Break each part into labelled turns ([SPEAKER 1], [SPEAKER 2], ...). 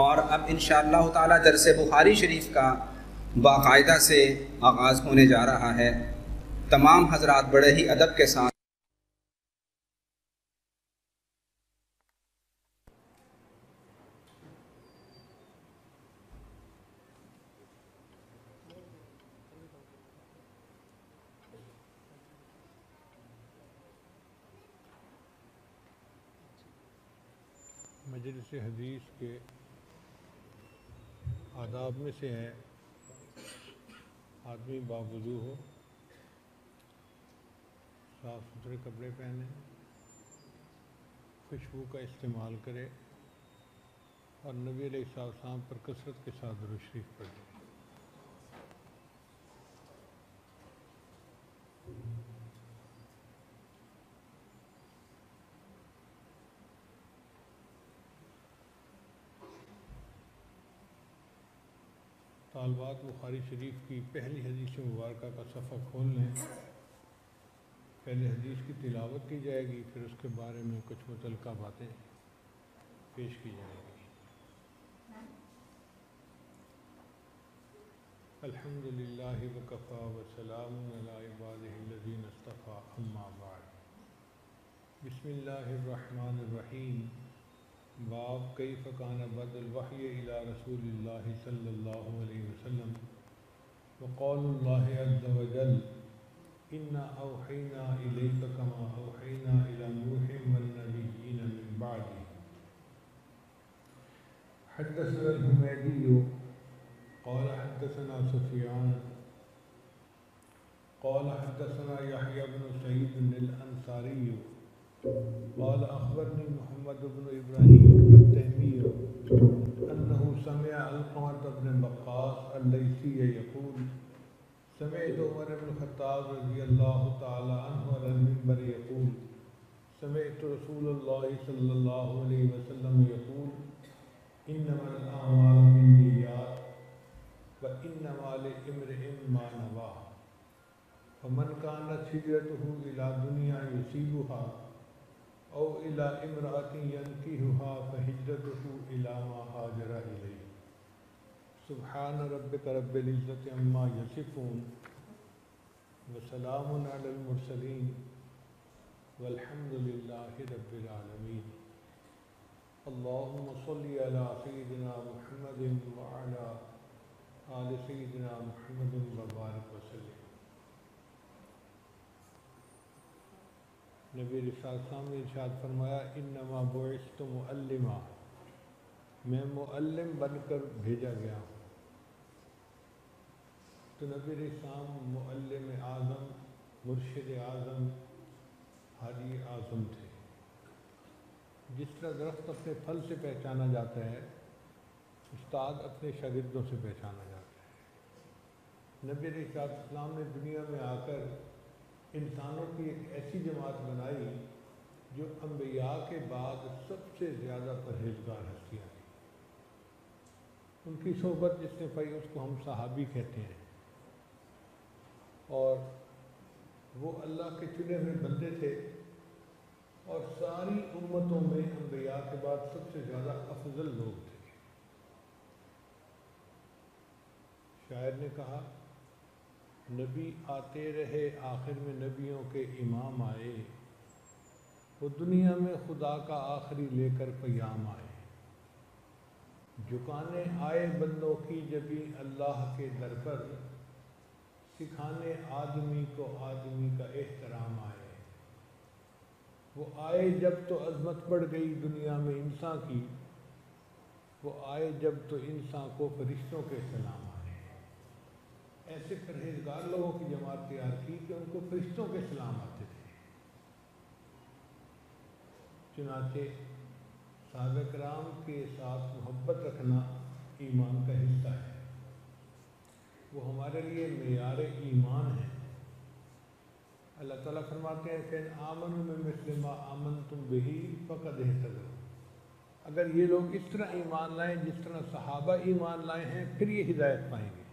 [SPEAKER 1] اور اب انشاءاللہ تعالی درس بخاری شریف کا باقاعدہ سے آغاز ہونے جا رہا ہے۔ تمام حضرات بڑے ہی ادب کے ساتھ
[SPEAKER 2] مجلس حدیث کے آداب میں سے ہے آدمی باوضو ہو، صاف ستھرے کپڑے پہنے، خوشبو کا استعمال کرے اور نبی علیہ السلام پر کثرت کے ساتھ درود شریف پڑھے۔ طالبات بخاری شریف کی پہلی حدیث مبارکہ کا صفحہ کھول لیں۔ پہلے حدیث کی تلاوت کی جائے گی، پھر اس کے بارے میں کچھ متعلقہ باتیں پیش کی جائیں گی۔ الحمد للہ وکفیٰ وسلام علی عبادہ الذین اصطفیٰ، اما بعد۔ بسم اللہ الرحمن الرحیم۔ باب کیف کان بدء الوحی الی رسول اللہ صلی اللہ علیہ وسلم وقول اللہ عز وجل انا اوحینا الیک کما اوحینا الی نوح والنبیین من بعدہ۔ حدثنا الحمیدی قال حدثنا سفیان قال حدثنا یحیی بن سعید الانصاری قال اخبرني محمد بن ابراہیم التیمی انه سمع علقمة بن وقاص الليثي يقول سمعت عمر بن الخطاب رضی اللہ تعالی عنہ على المنبر يقول سمعت رسول الله صلی اللہ علیہ وسلم يقول انما الاعمال بالنیات وانما لامرئ ما نوى فمن كانت هجرته الى دنیا يصيبها او الى امرأة ينكحها فهجرته الى ما هاجر اليه۔ سبحان ربك رب العزة عما يصفون وسلام على المرسلين والحمد لله رب العالمين۔ اللهم صل على سيدنا محمد وعلى آل سيدنا محمد وبارك وسلم۔ نبی رسالت صاحب نے ارشاد فرمایا انما بعثت معلما، میں معلم بن کر بھیجا گیا ہوں۔ تو نبی رسالت معلم اعظم، مرشد اعظم، ہادی اعظم تھے۔ جس طرح درخت اپنے پھل سے پہچانا جاتا ہے، استاد اپنے شاگردوں سے پہچانا جاتا ہے۔ نبی رسالت اسلام نے دنیا میں آ کر انسانوں کی ایک ایسی جماعت بنائی جو انبیاء کے بعد سب سے زیادہ پرہیزگار ہستیاں تھیں۔ ان کی صحبت جس نے پائی اس کو ہم صحابی کہتے ہیں، اور وہ اللہ کے چنے ہوئے بندے تھے اور ساری امتوں میں انبیاء کے بعد سب سے زیادہ افضل لوگ تھے۔ شاعر نے کہا نبی آتے رہے آخر میں نبیوں کے امام آئے، وہ دنیا میں خدا کا آخری لے کر پیام آئے۔ جھکانے آئے بندوں کی جبیں اللہ کے در پر، سکھانے آدمی کو آدمی کا احترام آئے۔ وہ آئے جب تو عظمت بڑھ گئی دنیا میں انسان کی، وہ آئے جب تو انسان کو فرشتوں کے سلام آئے۔ ایسے پرہیزگار لوگوں کی جماعت تیار کی کہ ان کو فرشتوں کے سلام آتے تھے۔ چنانچہ صحابہ کرام کے ساتھ محبت رکھنا ایمان کا حصہ ہے، وہ ہمارے لیے معیار ایمان ہے۔ اللہ تعالیٰ فرماتے ہیں کہ آمنوا بمثل ما آمنتم بہ فقد اہتدوا۔ اگر یہ لوگ اس طرح ایمان لائیں جس طرح صحابہ ایمان لائے ہیں، پھر یہ ہدایت پائیں گے۔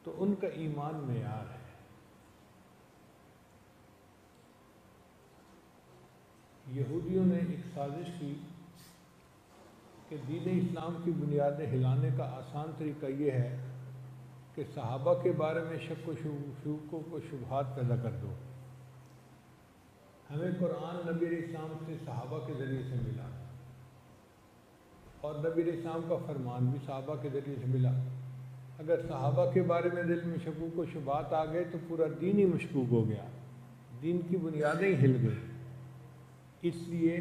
[SPEAKER 2] تو ان کا ایمان معیار ہے۔ یہودیوں نے ایک سازش کی کہ دین اسلام کی بنیادیں ہلانے کا آسان طریقہ یہ ہے کہ صحابہ کے بارے میں شک و شکوک و شبہات پیدا کر دو۔ ہمیں قرآن نبی علیہ السلام سے صحابہ کے ذریعے سے ملا، اور نبی علیہ السلام کا فرمان بھی صحابہ کے ذریعے سے ملا۔ اگر صحابہ کے بارے میں دل میں شکوک و شبہات آ گئے تو پورا دین ہی مشکوک ہو گیا، دین کی بنیادیں ہی ہل گئی۔ اس لیے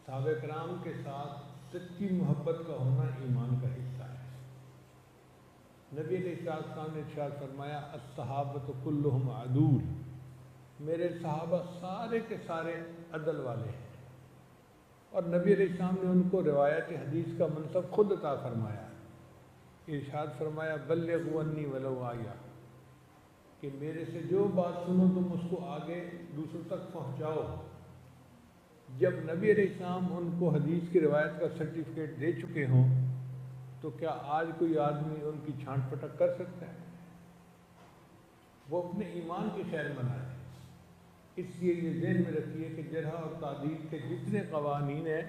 [SPEAKER 2] صحابہ کرام کے ساتھ سچی محبت کا ہونا ایمان کا حصہ ہے۔ نبی علیہ السلام نے ارشاد فرمایا الصحابۃ کلہم عدول، میرے صحابہ سارے کے سارے عدل والے ہیں، اور نبی علیہ السلام نے ان کو روایت حدیث کا منصب خود عطا فرمایا۔ ارشاد فرمایا بلغوا عنی ولو آیہ، کہ میرے سے جو بات سنو تم اس کو آگے دوسروں تک پہنچاؤ۔ جب نبی علیہ السلام ان کو حدیث کی روایت کا سرٹیفکیٹ دے چکے ہوں تو کیا آج کوئی آدمی ان کی چھانٹ پٹک کر سکتا ہے؟ وہ اپنے ایمان کی خیر منائے۔ اس لیے یہ ذہن میں رکھیے کہ جرح اور تعدیل کے جتنے قوانین ہیں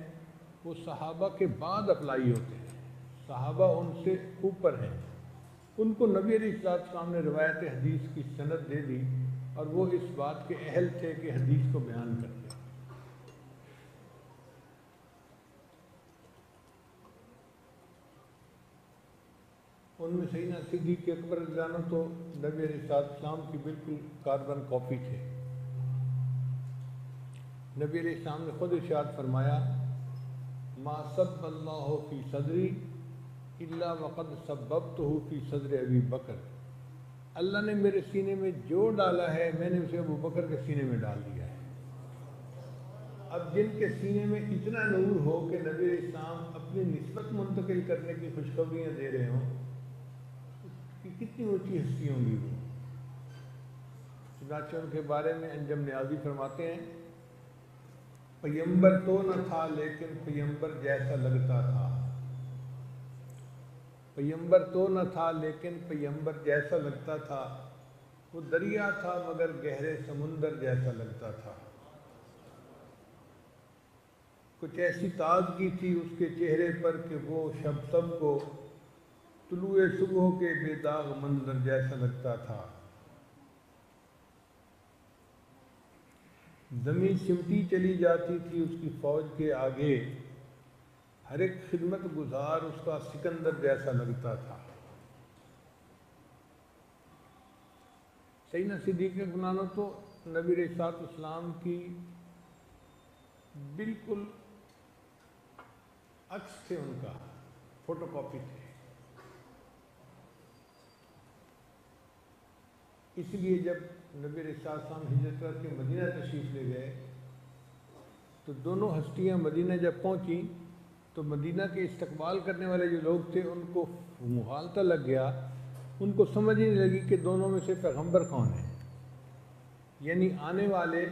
[SPEAKER 2] وہ صحابہ کے بعد اپلائی ہوتے ہیں، صحابہ ان سے اوپر ہیں۔ ان کو نبی علیہ السلام نے روایت حدیث کی سند دے دی اور وہ اس بات کے اہل تھے کہ حدیث کو بیان کرتے۔ ان میں سیدنا صدیق اکبر رضی اللہ عنہ تو نبی علیہ السلام کی بالکل کاربن کاپی تھے۔ نبی علیہ السلام نے خود ارشاد فرمایا ما سب اللہ فی صدری الا وقد سببتہ فی صدر ابی بکر، اللہ نے میرے سینے میں جو ڈالا ہے میں نے اسے ابو بکر کے سینے میں ڈال دیا ہے۔ اب جن کے سینے میں اتنا نور ہو کہ نبی علیہ السلام اپنی نسبت منتقل کرنے کی خوشخبریاں دے رہے ہوں کہ کتنی اونچی ہستی ہوں گی وہ۔ چنانچہ ان کے بارے میں انجم نیازی فرماتے ہیں پیمبر تو نہ تھا لیکن پیمبر جیسا لگتا تھا، پیمبر تو نہ تھا لیکن پیمبر جیسا لگتا تھا، وہ دریا تھا مگر گہرے سمندر جیسا لگتا تھا۔ کچھ ایسی تازگی تھی اس کے چہرے پر کہ وہ شب کو طلوع صبح کے بے داغ منظر جیسا لگتا تھا۔ زمین سمٹی چلی جاتی تھی اس کی فوج کے آگے، ہر ایک خدمت گزار اس کا سکندر جیسا لگتا تھا۔ سیدنا صدیق اکبر تو نبی علیہ السلام کی بالکل عکس تھے، ان کا فوٹو کاپی تھے۔ اس لیے جب نبی علیہ السلام ہجرت کر کے مدینہ تشریف لے گئے تو دونوں ہستیاں مدینہ جب پہنچی تو مدینہ کے استقبال کرنے والے جو لوگ تھے ان کو مغالطہ لگ گیا، ان کو سمجھ ہی نہیں لگی کہ دونوں میں سے پیغمبر کون ہے۔ یعنی آنے والے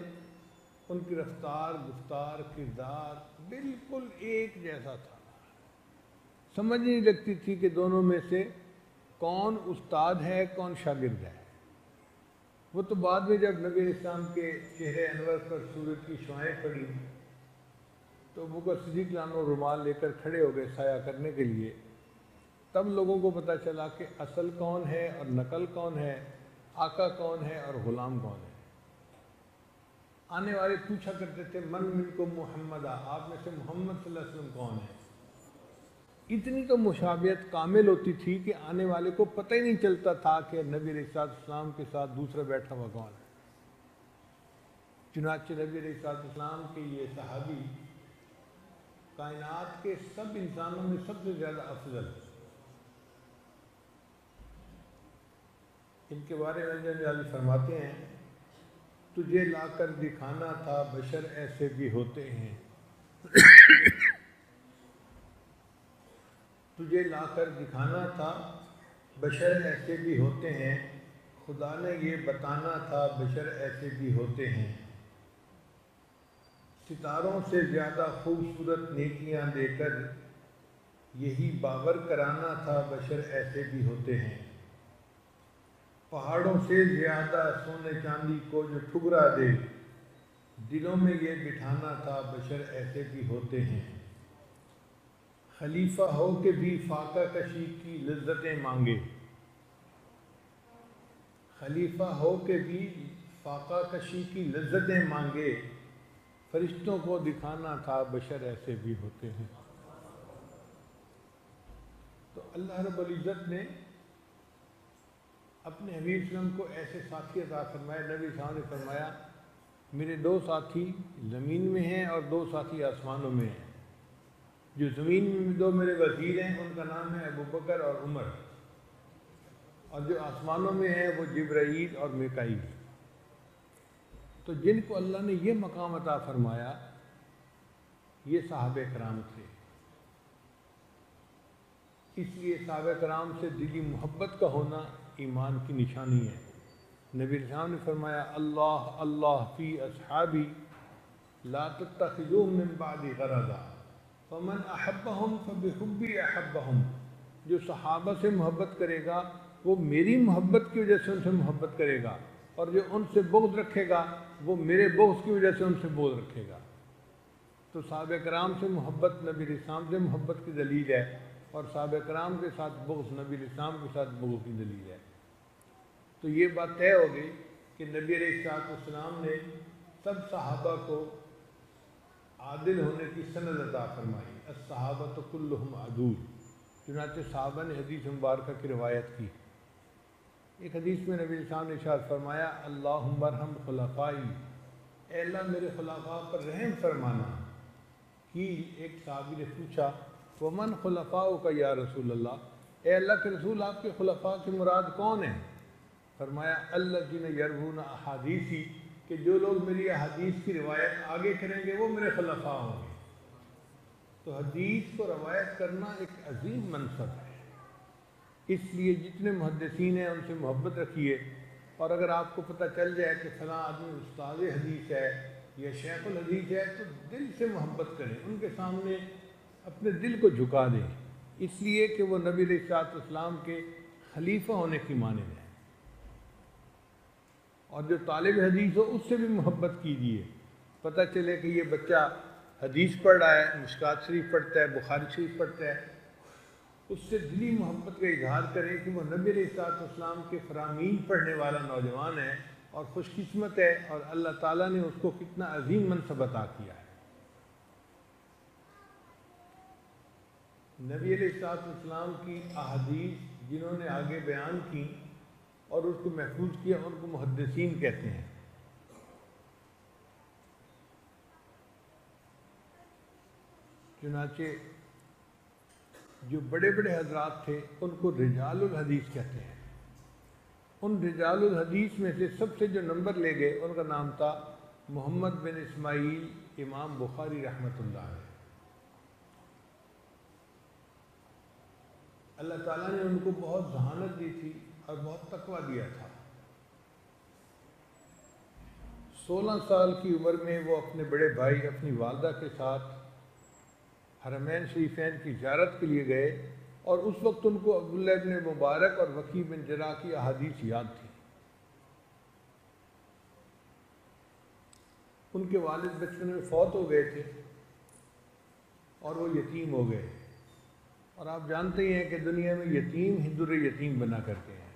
[SPEAKER 2] ان کی رفتار، گفتار، کردار بالکل ایک جیسا تھا، سمجھ نہیں لگتی تھی کہ دونوں میں سے کون استاد ہے کون شاگرد ہے۔ وہ تو بعد میں جب نبی علیہ السلام کے چہرے انور پر سورج کی شعائیں پڑی تو ابو بکر صدیق رضی اللہ عنہ رومال لے کر کھڑے ہو گئے سایہ کرنے کے لیے، تب لوگوں کو پتہ چلا کہ اصل کون ہے اور نقل کون ہے، آقا کون ہے اور غلام کون ہے۔ آنے والے پوچھا کرتے تھے من منکم محمدہ، آپ میں سے محمد صلی اللہ علیہ وسلم کون ہے۔ اتنی تو مشابہت کامل ہوتی تھی کہ آنے والے کو پتہ ہی نہیں چلتا تھا کہ نبی علیہ السلام کے ساتھ دوسرا بیٹھا ہوا کون ہے۔ چنانچہ نبی علیہ السلام کے یہ صحابی کائنات کے سب انسانوں میں سب سے زیادہ افضل، ان کے بارے میں جو فرماتے ہیں تجھے لا کر دکھانا تھا بشر ایسے بھی ہوتے ہیں، تجھے لا کر دکھانا تھا بشر ایسے بھی ہوتے ہیں، خدا نے یہ بتانا تھا بشر ایسے بھی ہوتے ہیں، ستاروں سے زیادہ خوبصورت نیکیاں دے کر یہی باور کرانا تھا بشر ایسے بھی ہوتے ہیں، پہاڑوں سے زیادہ سونے چاندی کو جو ٹھکرا دے دلوں میں یہ بٹھانا تھا بشر ایسے بھی ہوتے ہیں، خلیفہ ہو کے بھی فاقہ کشی کی لذتیں مانگے، خلیفہ ہو کے بھی فاقہ کشی کی لذتیں مانگے، فرشتوں کو دکھانا تھا بشر ایسے بھی ہوتے ہیں۔ تو اللہ رب العزت نے اپنے حبیب صلی اللہ علیہ وسلم کو ایسے ساتھی عطا فرمائے۔ نبی صلی اللہ علیہ وسلم نے فرمایا میرے 2 ساتھی زمین میں ہیں اور 2 ساتھی آسمانوں میں ہیں۔ جو زمین میں 2 میرے وزیر ہیں ان کا نام ہے ابو بکر اور عمر، اور جو آسمانوں میں ہیں وہ جبرائیل اور میکائیل۔ تو جن کو اللہ نے یہ مقام عطا فرمایا یہ صحابہ کرام تھے۔ اس لیے صحابہ کرام سے دلی محبت کا ہونا ایمان کی نشانی ہے۔ نبی علیہ السلام نے فرمایا اللہ اللہ فی اصحابی لا تتخذوهم من بعد غرضا فمن احبهم فبحبی احبهم۔ جو صحابہ سے محبت کرے گا وہ میری محبت کی وجہ سے ان سے محبت کرے گا، اور جو ان سے بغض رکھے گا وہ میرے بغض کی وجہ سے ان سے بغض رکھے گا۔ تو صحابہ کرام سے محبت نبی علیہ السلام سے محبت کی دلیل ہے، اور صحابہ کرام کے ساتھ بغض نبی علیہ السلام کے ساتھ بغض کی دلیل ہے۔ تو یہ بات طے ہو گئی کہ نبی علیہ السلام نے سب صحابہ کو عادل ہونے کی سند عطا فرمائی۔ الصحابۃ کلہم عدول، چنانچہ صحابہ نے حدیث مبارکہ کی روایت کی۔ ایک حدیث میں نبی علیہ السلام نے ارشاد فرمایا اللہم ارحم خلفائی، اے اللہ میرے خلفاء پر رحم فرمانا۔ کہ ایک صحابی نے پوچھا ومن خلفاؤک یا رسول اللہ، اے اللہ کے رسول آپ کے خلفاء کی مراد کون ہیں؟ فرمایا الذین یروون احادیثی، کہ جو لوگ میری احادیث کی روایت آگے کریں گے وہ میرے خلفاء ہوں گے۔ تو حدیث کو روایت کرنا ایک عظیم منصب ہے، اس لیے جتنے محدثین ہیں ان سے محبت رکھیے، اور اگر آپ کو پتہ چل جائے کہ فلاں آدمی استاد حدیث ہے یا شیخ الحدیث ہے تو دل سے محبت کریں، ان کے سامنے اپنے دل کو جھکا دیں، اس لیے کہ وہ نبی علیہ السلام کے خلیفہ ہونے کی مانند ہے۔ اور جو طالب حدیث ہو اس سے بھی محبت کیجیے، پتہ چلے کہ یہ بچہ حدیث پڑھ رہا ہے، مشکات شریف پڑھتا ہے، بخاری شریف پڑھتا ہے، اس سے دلی محبت کا اظہار کریں کہ وہ نبی علیہ السلام کے فرامین پڑھنے والا نوجوان ہے اور خوش قسمت ہے، اور اللہ تعالیٰ نے اس کو کتنا عظیم منصب عطا کیا ہے۔ نبی علیہ السلام کی احادیث جنہوں نے آگے بیان کی اور اس کو محفوظ کیا ان کو محدثین کہتے ہیں۔ چنانچہ جو بڑے بڑے حضرات تھے ان کو رجال الحدیث کہتے ہیں۔ ان رجال الحدیث میں سے سب سے جو نمبر لے گئے ان کا نام تھا محمد بن اسماعیل امام بخاری رحمۃ اللہ علیہ۔ اللہ تعالیٰ نے ان کو بہت ذہانت دی تھی اور بہت تقویٰ دیا تھا۔ 16 سال کی عمر میں وہ اپنے بڑے بھائی اپنی والدہ کے ساتھ حرمین شریفین کی زیارت کے لیے گئے، اور اس وقت ان کو عبداللہ بن مبارک اور وکیع بن جراح کی احادیث یاد تھی۔ ان کے والد بچپن میں فوت ہو گئے تھے اور وہ یتیم ہو گئے، اور آپ جانتے ہی ہیں کہ دنیا میں یتیم ہی در یتیم بنا کرتے ہیں۔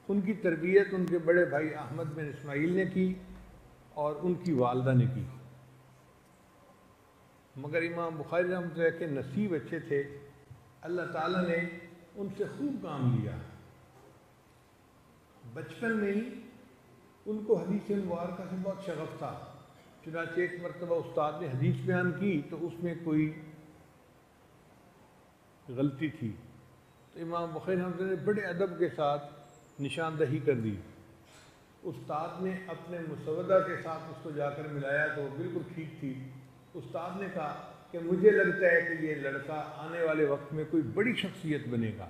[SPEAKER 2] ان کی تربیت ان کے بڑے بھائی احمد بن اسماعیل نے کی اور ان کی والدہ نے کی، مگر امام بخاری رحمۃ اللہ کے نصیب اچھے تھے، اللہ تعالیٰ نے ان سے خوب کام لیا۔ بچپن میں ہی ان کو حدیث مبارکہ سے بہت شغف تھا، چنانچہ ایک مرتبہ استاد نے حدیث بیان کی تو اس میں کوئی غلطی تھی، تو امام بخاری رحمۃ اللہ نے بڑے ادب کے ساتھ نشاندہی کر دی۔ استاد نے اپنے مسودہ کے ساتھ اس کو جا کر ملایا تو وہ بالکل ٹھیک تھی۔ استاد نے کہا کہ مجھے لگتا ہے کہ یہ لڑکا آنے والے وقت میں کوئی بڑی شخصیت بنے گا،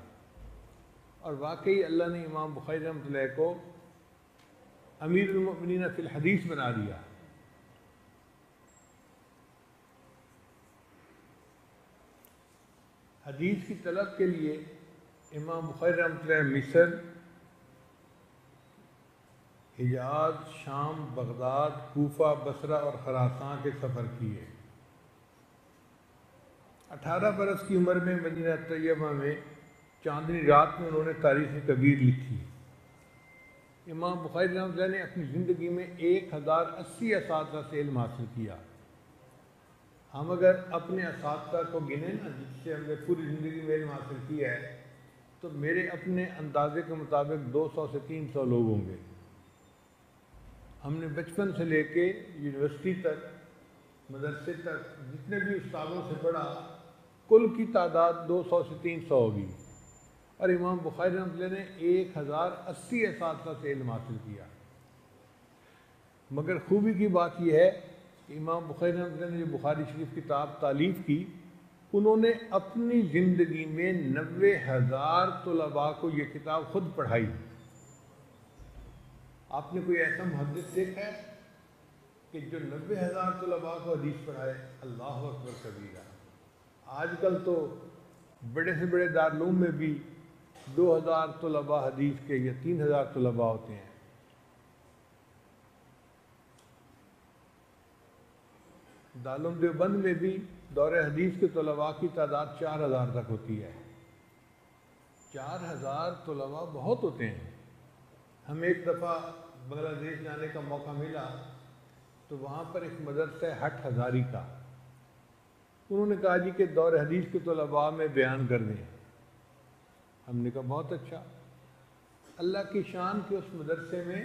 [SPEAKER 2] اور واقعی اللہ نے امام بخاری رحمۃ اللہ کو امیر المؤمنین فی الحدیث بنا دیا۔ حدیث کی طلب کے لیے امام بخاری رحمۃ اللہ مصر، حجاز، شام، بغداد، کوفہ، بصرہ اور خراسان کے سفر کیے۔ 18 برس کی عمر میں مدینہ طیبہ میں چاندنی رات میں انہوں نے تاریخ کبیر لکھی۔ امام بخاری رحمۃ اللہ نے اپنی زندگی میں 1080 اساتذہ سے علم حاصل کیا۔ ہم اگر اپنے اساتذہ کو گنیں نا جس سے ہم نے پوری زندگی میں علم حاصل کیا ہے تو میرے اپنے اندازے کے مطابق 200 سے 300 لوگ ہوں گے۔ ہم نے بچپن سے لے کے یونیورسٹی تک مدرسے تک جتنے بھی استادوں سے پڑھا کل کی تعداد 200 سے 300 ہوگی، اور امام بخاری رحمۃ اللہ نے 1080 اساتذہ سے علم حاصل کیا۔ مگر خوبی کی بات یہ ہے کہ امام بخاری رحمۃ اللہ نے جو بخاری شریف کتاب تالیف کی، انہوں نے اپنی زندگی میں 90,000 طلباء کو یہ کتاب خود پڑھائی۔ آپ نے کوئی ایسا محدث دیکھا ہے کہ جو 90,000 طلباء کو حدیث پڑھائے؟ اللہ اکبر کبیرہ۔ آج کل تو بڑے سے بڑے دارالعلوم میں بھی 2,000 طلباء حدیث کے یا 3,000 طلباء ہوتے ہیں۔ دارالعلوم دیوبند میں بھی دور حدیث کے طلباء کی تعداد 4,000 تک ہوتی ہے۔ 4,000 طلباء بہت ہوتے ہیں۔ ہمیں ایک دفعہ بنگلہ دیش جانے کا موقع ملا تو وہاں پر ایک مدرسہ ہے ہٹھ ہزاری کا، انہوں نے کہا جی کہ دور حدیث کے طلباء میں بیان کر دیں۔ ہم نے کہا بہت اچھا۔ اللہ کی شان کے اس مدرسے میں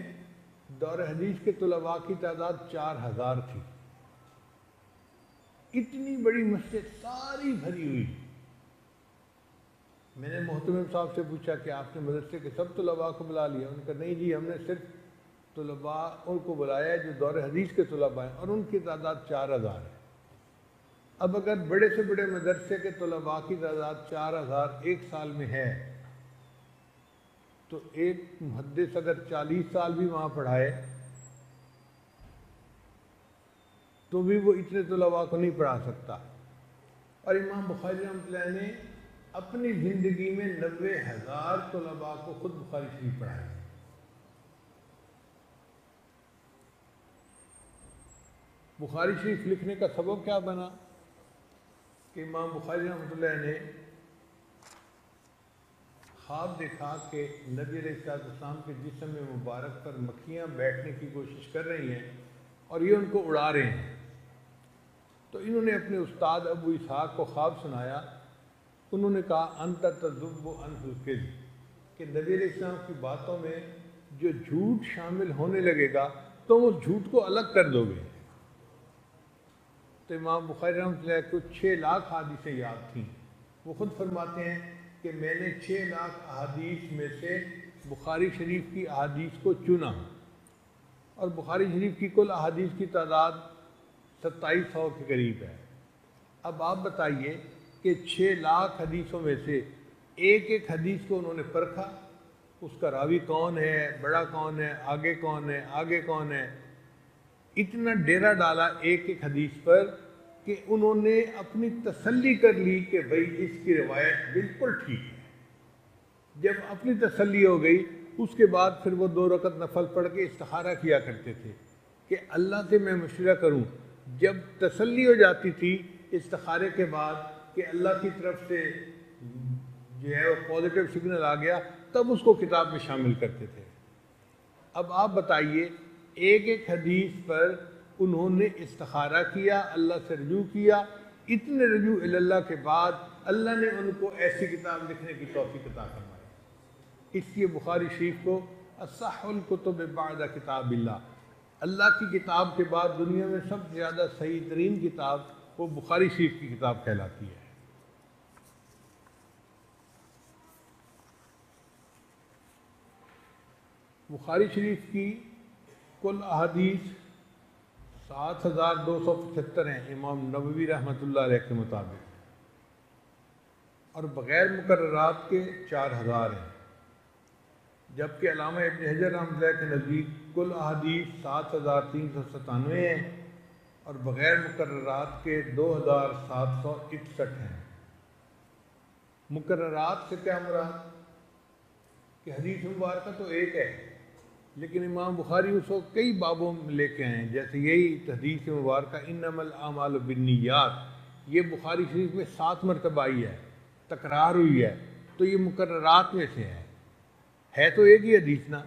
[SPEAKER 2] دور حدیث کے طلباء کی تعداد 4,000 تھی۔ اتنی بڑی مسجد ساری بھری ہوئی۔ میں نے محتمم صاحب سے پوچھا کہ آپ نے مدرسے کے سب طلباء کو بلا لیا؟ انہوں نے کہا نہیں جی، ہم نے صرف طلباء ان کو بلایا ہے جو دور حدیث کے طلباء ہیں، اور ان کی تعداد 4,000 ہے۔ اب اگر بڑے سے بڑے مدرسے کے طلباء کی تعداد 4,000 ایک سال میں ہے تو ایک محدث اگر 40 سال بھی وہاں پڑھائے تو بھی وہ اتنے طلباء کو نہیں پڑھا سکتا۔ اور امام بخاری رحمۃ اللہ نے اپنی زندگی میں 90,000 طلباء کو خود بخاری شریف پڑھایا۔ بخاری شریف لکھنے کا سبب کیا بنا کہ امام بخاری رحمۃ اللہ نے خواب دیکھا کہ نبی علیہ السلام کے جسم مبارک پر مکھیاں بیٹھنے کی کوشش کر رہی ہیں اور یہ ان کو اڑا رہے ہیں۔ تو انہوں نے اپنے استاد ابو اسحاق کو خواب سنایا۔ انہوں نے کہا انت تذب عنہ الکذب، کہ نبی علیہ السلام کی باتوں میں جو جھوٹ شامل ہونے لگے گا تم اس جھوٹ کو الگ کر دو گے۔ تو امام بخاری رحمۃ اللہ کو 6 لاکھ حدیثیں یاد تھیں۔ وہ خود فرماتے ہیں کہ میں نے 6 لاکھ احادیث میں سے بخاری شریف کی احادیث کو چنا، اور بخاری شریف کی کل احادیث کی تعداد 2700 کے قریب ہے۔ اب آپ بتائیے کہ 6 لاکھ حدیثوں میں سے ایک ایک حدیث کو انہوں نے پرکھا، اس کا راوی کون ہے، بڑا کون ہے، آگے کون ہے، آگے کون ہے، اتنا ڈیرا ڈالا ایک ایک حدیث پر کہ انہوں نے اپنی تسلی کر لی کہ بھئی اس کی روایت بالکل ٹھیک ہے۔ جب اپنی تسلی ہو گئی اس کے بعد پھر وہ 2 رکعت نفل پڑھ کے استخارہ کیا کرتے تھے کہ اللہ سے میں مشورہ کروں۔ جب تسلی ہو جاتی تھی استخارے کے بعد کہ اللہ کی طرف سے جو ہے وہ پازیٹیو سگنل آ گیا، تب اس کو کتاب میں شامل کرتے تھے۔ اب آپ بتائیے ایک ایک حدیث پر انہوں نے استخارہ کیا، اللہ سے رجوع کیا، اتنے رجوع اللہ کے بعد اللہ نے ان کو ایسی کتاب لکھنے کی توفیق عطا فرمائی۔ اس لیے بخاری شریف کو اصح الکتب بعد کتاب اللہ کی کتاب کے بعد دنیا میں سب سے زیادہ صحیح ترین کتاب وہ بخاری شریف کی کتاب کہلاتی ہے۔ بخاری شریف کی کل احادیث 7,275 ہیں امام نووی رحمۃ اللہ علیہ کے مطابق، اور بغیر مقررات کے 4,000 ہیں، جبکہ علامہ ابن حجر رحمۃ اللہ کے نزدیک کل احادیث 7,397 ہیں اور بغیر مقررات کے 2,761 ہیں۔ مقررات سے کیا مراد کہ حدیث مبارکہ تو ایک ہے لیکن امام بخاری اس کو کئی بابوں میں لے کے آئے ہیں، جیسے یہی حدیث مبارکہ انما الاعمال بالنیات، یہ بخاری شریف میں 7 مرتبہ آئی ہے، تکرار ہوئی ہے، تو یہ مقررات میں سے ہے تو ایک ہی حدیث نا،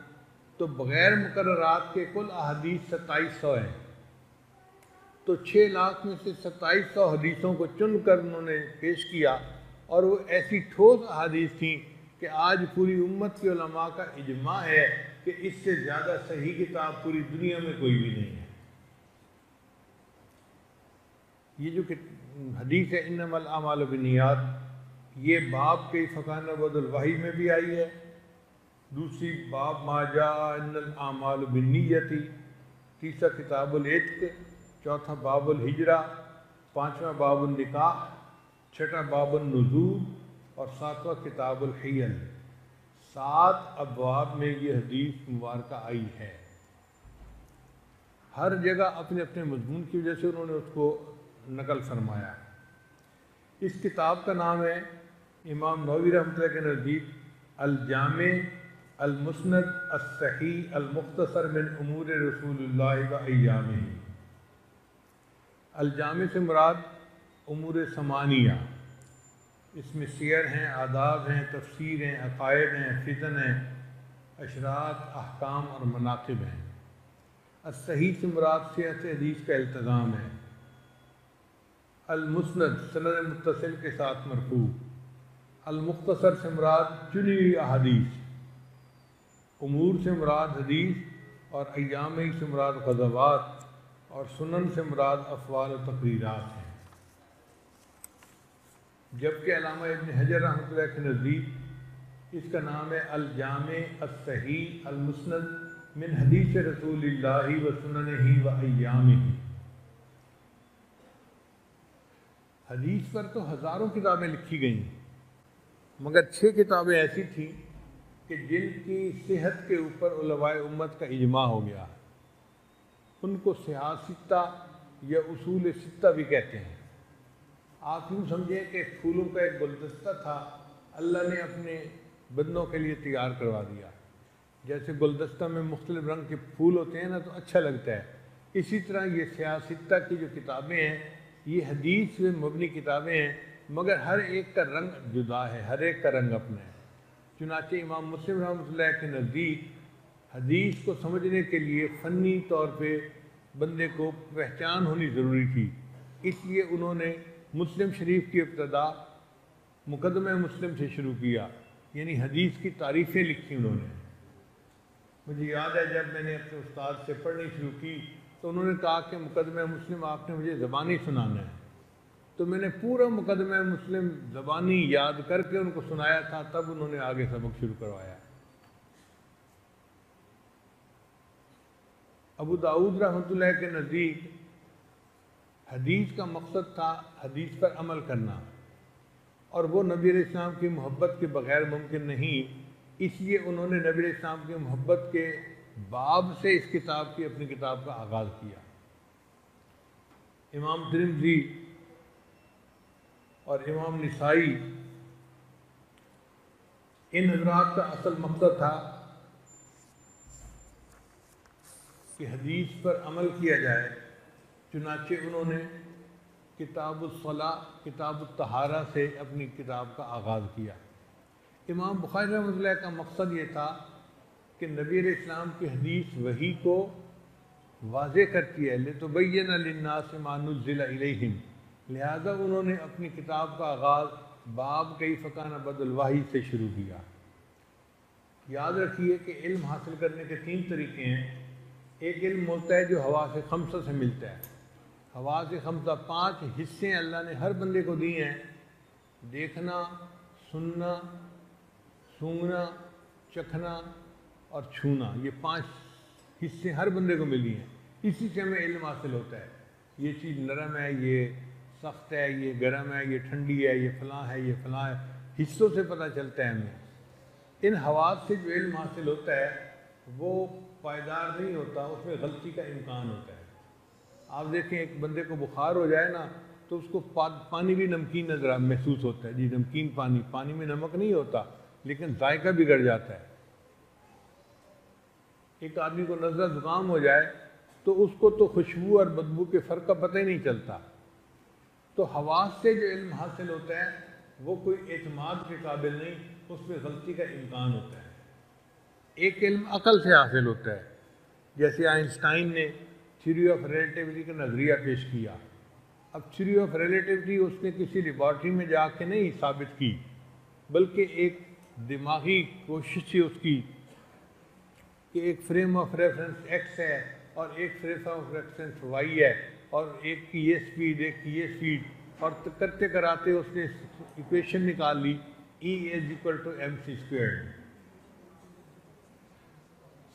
[SPEAKER 2] تو بغیر مقررات کے کل احادیث 2700 ہیں، تو 6 لاکھ میں سے 2700 حدیثوں کو چن کر انہوں نے پیش کیا، اور وہ ایسی ٹھوس احادیث تھیں کہ آج پوری امت کے علماء کا اجماع ہے کہ اس سے زیادہ صحیح کتاب پوری دنیا میں کوئی بھی نہیں ہے۔ یہ جو حدیث ہے انما الاعمال بالنیات، یہ باب کیف کان بدء الوحی میں بھی آئی ہے، دوسری باب ما جاء ان الاعمال بالنیت، تیسرا کتاب العتق، چوتھا باب الہجرہ، پانچواں باب النکاح، چھٹا باب النذور، اور ساتواں کتاب الحیل۔ 7 ابواب میں یہ حدیث مبارکہ آئی ہے۔ ہر جگہ اپنے اپنے مضمون کی وجہ سے انہوں نے اس کو نقل فرمایا۔ اس کتاب کا نام ہے امام نووی رحمۃ اللہ کے نزدیک الجامع المسند الصحیح المختصر من امور رسول اللہ و ایامہ۔ الجامع سے مراد امور ثمانیہ، اس میں سیر ہیں، آداب ہیں، تفسیر ہیں، عقائد ہیں، فتن ہیں، اشراط، احکام اور مناقب ہیں۔ الصحیح سے مراد صحت حدیث کا التزام ہے۔ المسند سند متصل کے ساتھ مرفوع۔ المختصر سے مراد چنی ہوئی احادیث، امور سے مراد حدیث، اور ایامی سے مراد غزوات، اور سنن سے مراد افعال و تقریرات ہیں۔ جبکہ علامہ ابن حجر رحمۃ اللہ کے نزدیک اس کا نام ہے الجامع الصحیح المسند من حدیث رسول اللہ و سننہ و ایامہ۔ حدیث پر تو ہزاروں کتابیں لکھی گئیں، مگر 6 کتابیں ایسی تھیں کہ جن کی صحت کے اوپر علماء امت کا اجماع ہو گیا، ان کو صحاح ستہ یا اصول ستہ بھی کہتے ہیں۔ آپ یوں سمجھیں کہ پھولوں کا ایک گلدستہ تھا، اللہ نے اپنے بندوں کے لیے تیار کروا دیا۔ جیسے گلدستہ میں مختلف رنگ کے پھول ہوتے ہیں نا تو اچھا لگتا ہے، اسی طرح یہ صحاح ستہ کی جو کتابیں ہیں یہ حدیث سے مبنی کتابیں ہیں، مگر ہر ایک کا رنگ جدا ہے، ہر ایک کا رنگ اپنا ہے۔ چنانچہ امام مسلم رحمۃ اللہ کے نزدیک حدیث کو سمجھنے کے لیے فنی طور پہ بندے کو پہچان ہونی ضروری تھی، اس لیے انہوں نے مسلم شریف کی ابتدا مقدمہ مسلم سے شروع کیا، یعنی حدیث کی تعریفیں لکھی انہوں نے۔ مجھے یاد ہے جب میں نے اپنے استاد سے پڑھنی شروع کی تو انہوں نے کہا کہ مقدمہ مسلم آپ نے مجھے زبانی سنانا ہے، تو میں نے پورا مقدمہ مسلم زبانی یاد کر کے ان کو سنایا تھا، تب انہوں نے آگے سبق شروع کروایا۔ ابو داؤد رحمۃ اللہ کے نزدیک حدیث کا مقصد تھا حدیث پر عمل کرنا، اور وہ نبی علیہ السلام کی محبت کے بغیر ممکن نہیں، اس لیے انہوں نے نبی علیہ السلام کی محبت کے باب سے اس کتاب کی اپنی کتاب کا آغاز کیا۔ امام ترمذی اور امام نسائی ان حضرات کا اصل مقصد تھا کہ حدیث پر عمل کیا جائے، چنانچہ انہوں نے کتاب الصلاۃ، کتاب الطہارہ سے اپنی کتاب کا آغاز کیا۔ امام بخاری رحمۃ اللہ کا مقصد یہ تھا کہ نبی علیہ السلام کی حدیث وحی کو واضح کرتی ہے، لِتُبَيِّنَ لِلنَّاسِ مَا نُزِّلَ إِلَيْهِمْ، لہذا انہوں نے اپنی کتاب کا آغاز باب کیف کان بدء الوحی سے شروع کیا۔ یاد رکھیے کہ علم حاصل کرنے کے 3 طریقے ہیں۔ ایک علم ہوتا ہے جو حواس خمسہ سے ملتا ہے۔ حواس خمسہ 5 حصے اللہ نے ہر بندے کو دیے ہیں، دیکھنا، سننا، سونگھنا، چکھنا اور چھونا، یہ 5 حصے ہر بندے کو ملی ہیں، اسی سے ہمیں علم حاصل ہوتا ہے۔ یہ چیز نرم ہے، یہ سخت ہے، یہ گرم ہے، یہ ٹھنڈی ہے، یہ فلاں ہے، یہ فلاں ہے، حصوں سے پتہ چلتا ہے ہمیں۔ ان حواس سے جو علم حاصل ہوتا ہے وہ پائیدار نہیں ہوتا، اس میں غلطی کا امکان ہوتا ہے۔ آپ دیکھیں ایک بندے کو بخار ہو جائے نا تو اس کو پانی بھی نمکین نظر محسوس ہوتا ہے، جی نمکین پانی میں نمک نہیں ہوتا لیکن ذائقہ بگڑ جاتا ہے۔ ایک آدمی کو نزلہ زکام ہو جائے تو اس کو تو خوشبو اور بدبو کے فرق کا پتہ ہی نہیں چلتا، تو تو حواس سے جو علم حاصل ہوتا ہے وہ کوئی اعتماد کے قابل نہیں، اس میں غلطی کا امکان ہوتا ہے۔ ایک علم عقل سے حاصل ہوتا ہے، جیسے آئنسٹائن نے تھیوری آف ریلیٹیوٹی کا نظریہ پیش کیا۔ اب تھیوری آف ریلیٹیوٹی اس نے کسی لیبارٹری میں جا کے نہیں ثابت کی، بلکہ ایک دماغی کوشش تھی اس کی کہ ایک فریم آف ریفرنس ایکس ہے اور ایک فریم آف ریفرنس وائی ہے، اور ایک کی یہ سپیڈ ایک کی یہ سپیڈ، اور کرتے کراتے اس نے ایکویشن نکال لی E=mc²۔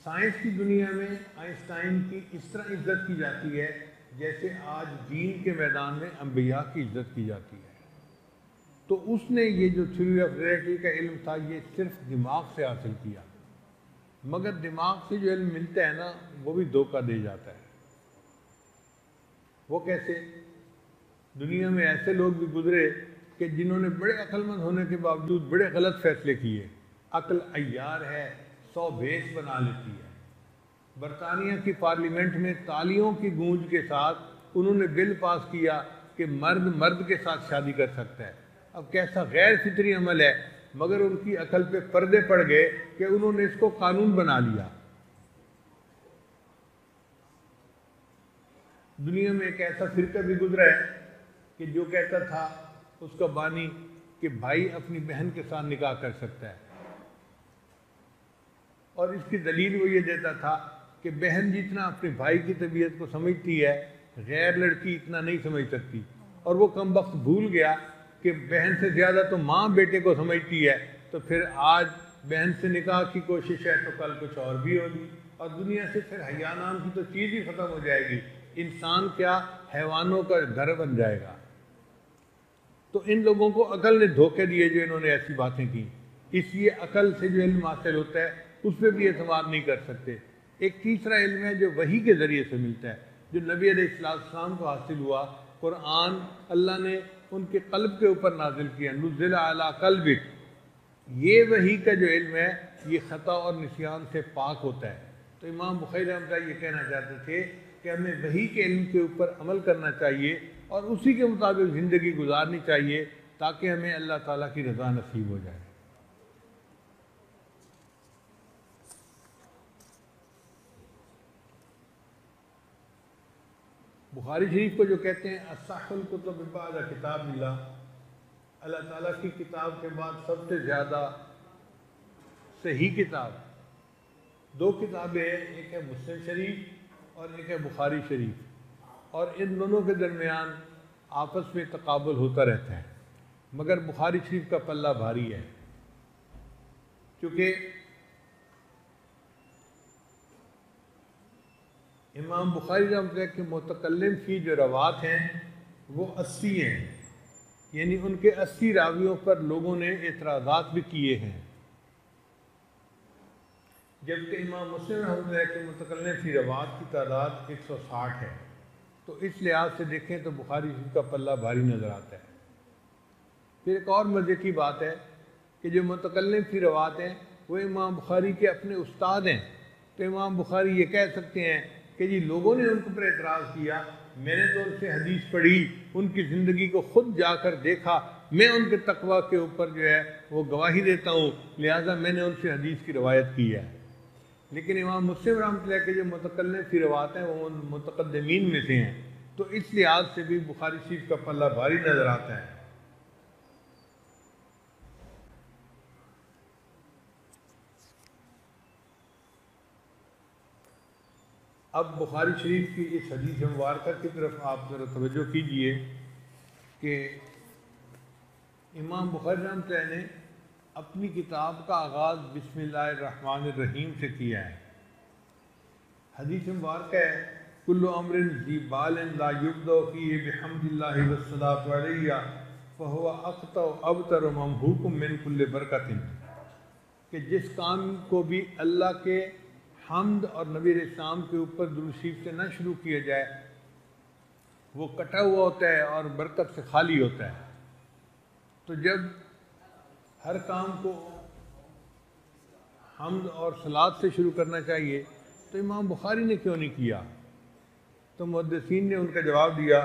[SPEAKER 2] سائنس کی دنیا میں آئنسٹائن کی اس طرح عزت کی جاتی ہے جیسے آج دین کے میدان میں انبیاء کی عزت کی جاتی ہے۔ تو اس نے یہ جو تھیوری آف ریلیٹیوٹی کا علم تھا یہ صرف دماغ سے حاصل کیا، مگر دماغ سے جو علم ملتا ہے نا وہ بھی دھوکہ دے جاتا ہے۔ وہ کیسے؟ دنیا میں ایسے لوگ بھی گزرے کہ جنہوں نے بڑے عقل مند ہونے کے باوجود بڑے غلط فیصلے کیے۔ عقل عیار ہے، 100 بھیس بنا لیتی ہے۔ برطانیہ کی پارلیمنٹ میں تالیوں کی گونج کے ساتھ انہوں نے بل پاس کیا کہ مرد مرد کے ساتھ شادی کر سکتا ہے۔ اب کیسا غیر فطری عمل ہے، مگر ان کی عقل پہ پردے پڑ گئے کہ انہوں نے اس کو قانون بنا لیا۔ دنیا میں ایک ایسا فرقہ بھی گزرا ہے کہ جو کہتا تھا اس کا بانی کہ بھائی اپنی بہن کے ساتھ نکاح کر سکتا ہے، اور اس کی دلیل وہ یہ دیتا تھا کہ بہن جتنا اپنے بھائی کی طبیعت کو سمجھتی ہے غیر لڑکی اتنا نہیں سمجھ سکتی، اور وہ کم وقت بھول گیا کہ بہن سے زیادہ تو ماں بیٹے کو سمجھتی ہے، تو پھر آج بہن سے نکاح کی کوشش ہے تو کل کچھ اور بھی ہوگی، اور دنیا سے پھر حیا نام کی تو چیز ہی ختم ہو جائے گی، انسان کیا حیوانوں کا گھر بن جائے گا۔ تو ان لوگوں کو عقل نے دھوکے دیے جو انہوں نے ایسی باتیں کی، اس لیے عقل سے جو علم حاصل ہوتا ہے اس پہ بھی اعتماد نہیں کر سکتے۔ ایک تیسرا علم ہے جو وحی کے ذریعے سے ملتا ہے، جو نبی علیہ السلام کو حاصل ہوا۔ قرآن اللہ نے ان کے قلب کے اوپر نازل کیا، نزل علی قلبک۔ یہ وحی کا جو علم ہے یہ خطا اور نسیان سے پاک ہوتا ہے۔ تو امام بخاری رحمۃ اللہ یہ کہنا چاہتے تھے کہ ہمیں وحی کے علم کے اوپر عمل کرنا چاہیے اور اسی کے مطابق زندگی گزارنی چاہیے تاکہ ہمیں اللہ تعالیٰ کی رضا نصیب ہو جائے۔ بخاری شریف کو جو کہتے ہیں اصح الکتب بعد کتاب اللہ، اللہ تعالیٰ کی کتاب کے بعد سب سے زیادہ صحیح کتاب دو کتابیں ہیں، ایک ہے مسلم شریف اور ایک ہے بخاری شریف، اور ان دونوں کے درمیان آپس میں تقابل ہوتا رہتا ہے، مگر بخاری شریف کا پلہ بھاری ہے، کیونکہ امام بخاری رحمۃ اللہ کے متکلم کی جو روایات ہیں وہ 80 ہیں، یعنی ان کے 80 راویوں پر لوگوں نے اعتراضات بھی کیے ہیں، جبکہ امام مسلم رحمۃ اللہ کے متکلم کی روایات کی تعداد 160 ہے۔ تو اس لحاظ سے دیکھیں تو بخاری شریف کا پلہ بھاری نظر آتا ہے۔ پھر ایک اور مزے کی بات ہے کہ جو متکلم کی روایات ہیں وہ امام بخاری کے اپنے استاد ہیں، تو امام بخاری یہ کہہ سکتے ہیں کہ جی لوگوں نے ان پر اعتراض کیا، میں نے تو ان سے حدیث پڑھی، ان کی زندگی کو خود جا کر دیکھا، میں ان کے تقویٰ کے اوپر جو ہے وہ گواہی دیتا ہوں، لہٰذا میں نے ان سے حدیث کی روایت کی ہے۔ لیکن امام مسلم رحمۃ اللہ کے جو متکلم فی روایات ہیں وہ متقدمین میں سے ہیں، تو اس لحاظ سے بھی بخاری شریف کا پلہ بھاری نظر آتا ہے۔ اب بخاری شریف کی اس حدیث مبارکہ کی طرف آپ ذرا توجہ کیجئے کہ امام بخاری رحمۃ اللہ نے اپنی کتاب کا آغاز بسم اللہ الرحمن الرحیم سے کیا ہے۔ حدیث مبارکہ ہے کل امر ذی بال لا یبدأ فیہ بحمد اللہ والصلاۃ علیہ فہو اقطع ابتر ممحوق من کل برکۃ، کہ جس کام کو بھی اللہ کے حمد اور نبی علیہ السلام کے اوپر درود شریف سے نہ شروع کیا جائے وہ کٹا ہوا ہوتا ہے اور برکت سے خالی ہوتا ہے۔ تو جب ہر کام کو حمد اور صلات سے شروع کرنا چاہیے تو امام بخاری نے کیوں نہیں کیا؟ تو محدثین نے ان کا جواب دیا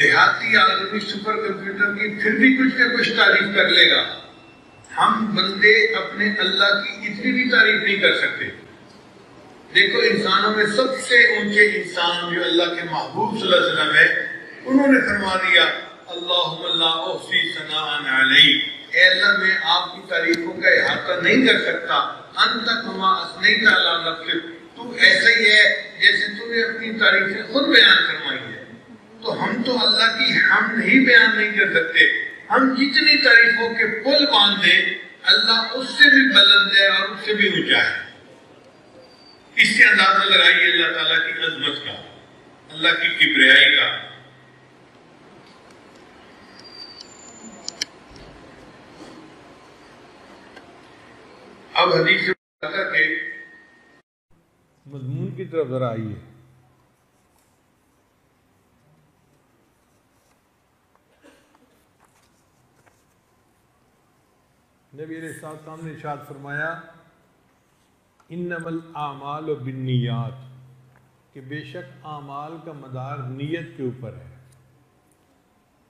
[SPEAKER 2] دیہاتی آدمی سپر کمپیوٹر کی پھر بھی کچھ نہ کچھ تعریف کر لے گا. ہم بندے اپنے اللہ کی اتنی بھی تعریف نہیں کر سکتے. دیکھو انسانوں میں سب سے اونچے انسان جو اللہ کے محبوب صلی اللہ علیہ وسلم ہے، انہوں نے فرما دیا اللہم لا احصی ثناء علیک، اے اللہ میں آپ کی تعریفوں کا احاطہ نہیں کر سکتا. انت کما اثنیت علی نفسک، تو ایسا ہی ہے جیسے تو نے اپنی تعریفیں خود بیان فرمائی ہے. تو ہم تو اللہ کی حمد ہی بیان نہیں کر سکتے. ہم جتنی تعریفوں کے پل باندھے، اللہ اس سے بھی بلند ہے اور اس سے بھی اونچا ہے. اس سے اندازہ لگائیے اللہ تعالیٰ کی عظمت کا، اللہ کی کبریائی کا. اب حدیث کے مضمون کی طرف ذرا آئیے. نبی علیہ السلام نے ارشاد فرمایا انما الاعمال بالنیات، کہ بے شک اعمال کا مدار نیت کے اوپر ہے.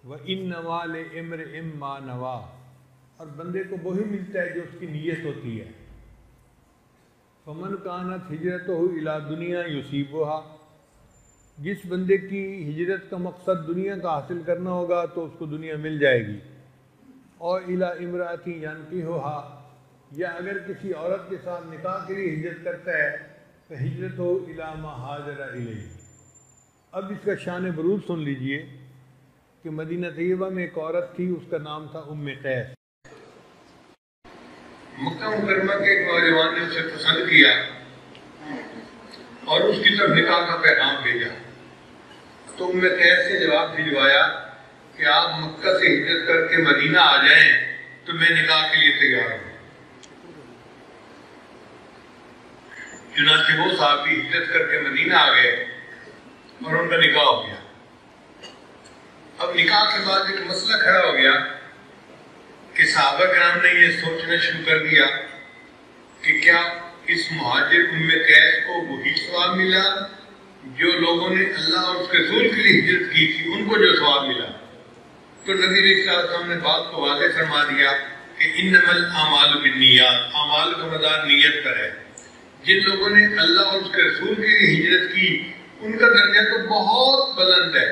[SPEAKER 2] وَإِنَّمَا لِامْرِئٍ مَّا نَوَىٰ، اور بندے کو وہی ملتا ہے جو اس کی نیت ہوتی ہے. فَمَنْ كَانَتْ هِجْرَتُهُ إِلَىٰ دُنْيَا يُصِيبُهَا، جس بندے کی ہجرت کا مقصد دنیا کا حاصل کرنا ہوگا تو اس کو دنیا مل جائے گی. اور إِلَىٰ امْرَأَةٍ يَنْكِحُهَا، یا اگر کسی عورت کے ساتھ نکاح کے لیے ہجرت کرتا ہے فَهِجْرَتُهُ إِلَىٰ مَا هَاجَرَ إِلَيْهِ. اب اس کا شان بروز سن لیجئے کہ مدینہ طیبہ میں ایک عورت تھی، اس کا نام تھا قیس. مکہ مکرمہ کے ایک نوجوان نے اسے پسند کیا اور اس کی طرف نکاح کا پیغام بھیجا. تو قیس سے جواب بھجوایا کہ آپ مکہ سے ہجرت کر کے مدینہ آ جائیں تو میں نکاح کے لیے تیار ہوں. چنانچہ وہ صحابی ہجرت کر کے مدینہ آ گئے اور ان کا نکاح ہو گیا. اب نکاح کے بعد ایک مسئلہ کھڑا ہو گیا کہ صحابہ کرام نے یہ سوچنا شروع کر دیا کہ کیا اس مہاجر قیس کو وہی ثواب ملا جو لوگوں نے اللہ اور اس کے رسول کے لیے ہجرت کی تھی، ان کو جو ثواب ملا. تو نبی علیہ السلام نے بات کو واضح فرما دیا کہ انما الاعمال بالنیات، اعمال کا مدار نیت پر ہے. جن لوگوں نے اللہ اور اس کے رسول کے لیے ہجرت کی ان کا درجہ تو بہت بلند ہے.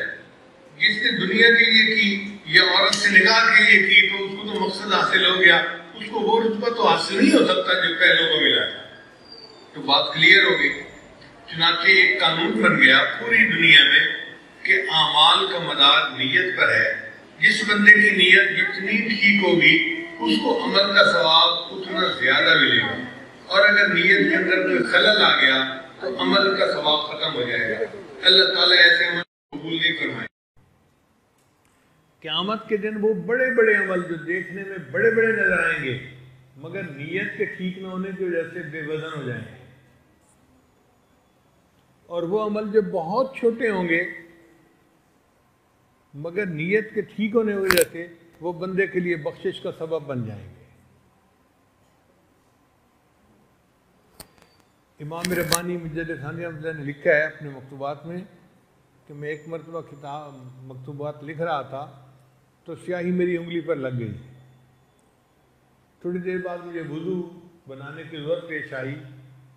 [SPEAKER 2] جس نے دنیا کے لیے کی یا عورت سے نکاح کے لیے کی تو اس کو تو مقصد حاصل ہو گیا، اس کو وہ رتبہ تو حاصل نہیں ہو سکتا جو پہلوں کو ملا تھا. تو بات کلیئر ہو گئی. چنانچہ ایک قانون بن گیا پوری دنیا میں کہ اعمال کا مدار نیت پر ہے. جس بندے کی نیت جتنی ٹھیک ہوگی اس کو عمل کا ثواب اتنا زیادہ ملے گا، اور اگر نیت کے اندر کوئی خلل آ گیا تو عمل کا ثواب ختم ہو جائے گا. اللہ تعالیٰ ایسے عمل قبول نہیں فرمائے. قیامت کے دن وہ بڑے بڑے عمل جو دیکھنے میں بڑے بڑے نظر آئیں گے مگر نیت کے ٹھیک نہ ہونے کی وجہ سے بے وزن ہو جائیں گے، اور وہ عمل جو بہت چھوٹے ہوں گے مگر نیت کے ٹھیک ہونے کی وجہ سے وہ بندے کے لیے بخشش کا سبب بن جائیں گے. امام ربانی مجدد ثانی رحمۃ اللہ نے لکھا ہے اپنے مکتوبات میں کہ میں ایک مرتبہ مکتوبات لکھ رہا تھا تو سیاہی میری انگلی پر لگ گئی. تھوڑی دیر بعد مجھے وضو بنانے کی ضرورت پیش آئی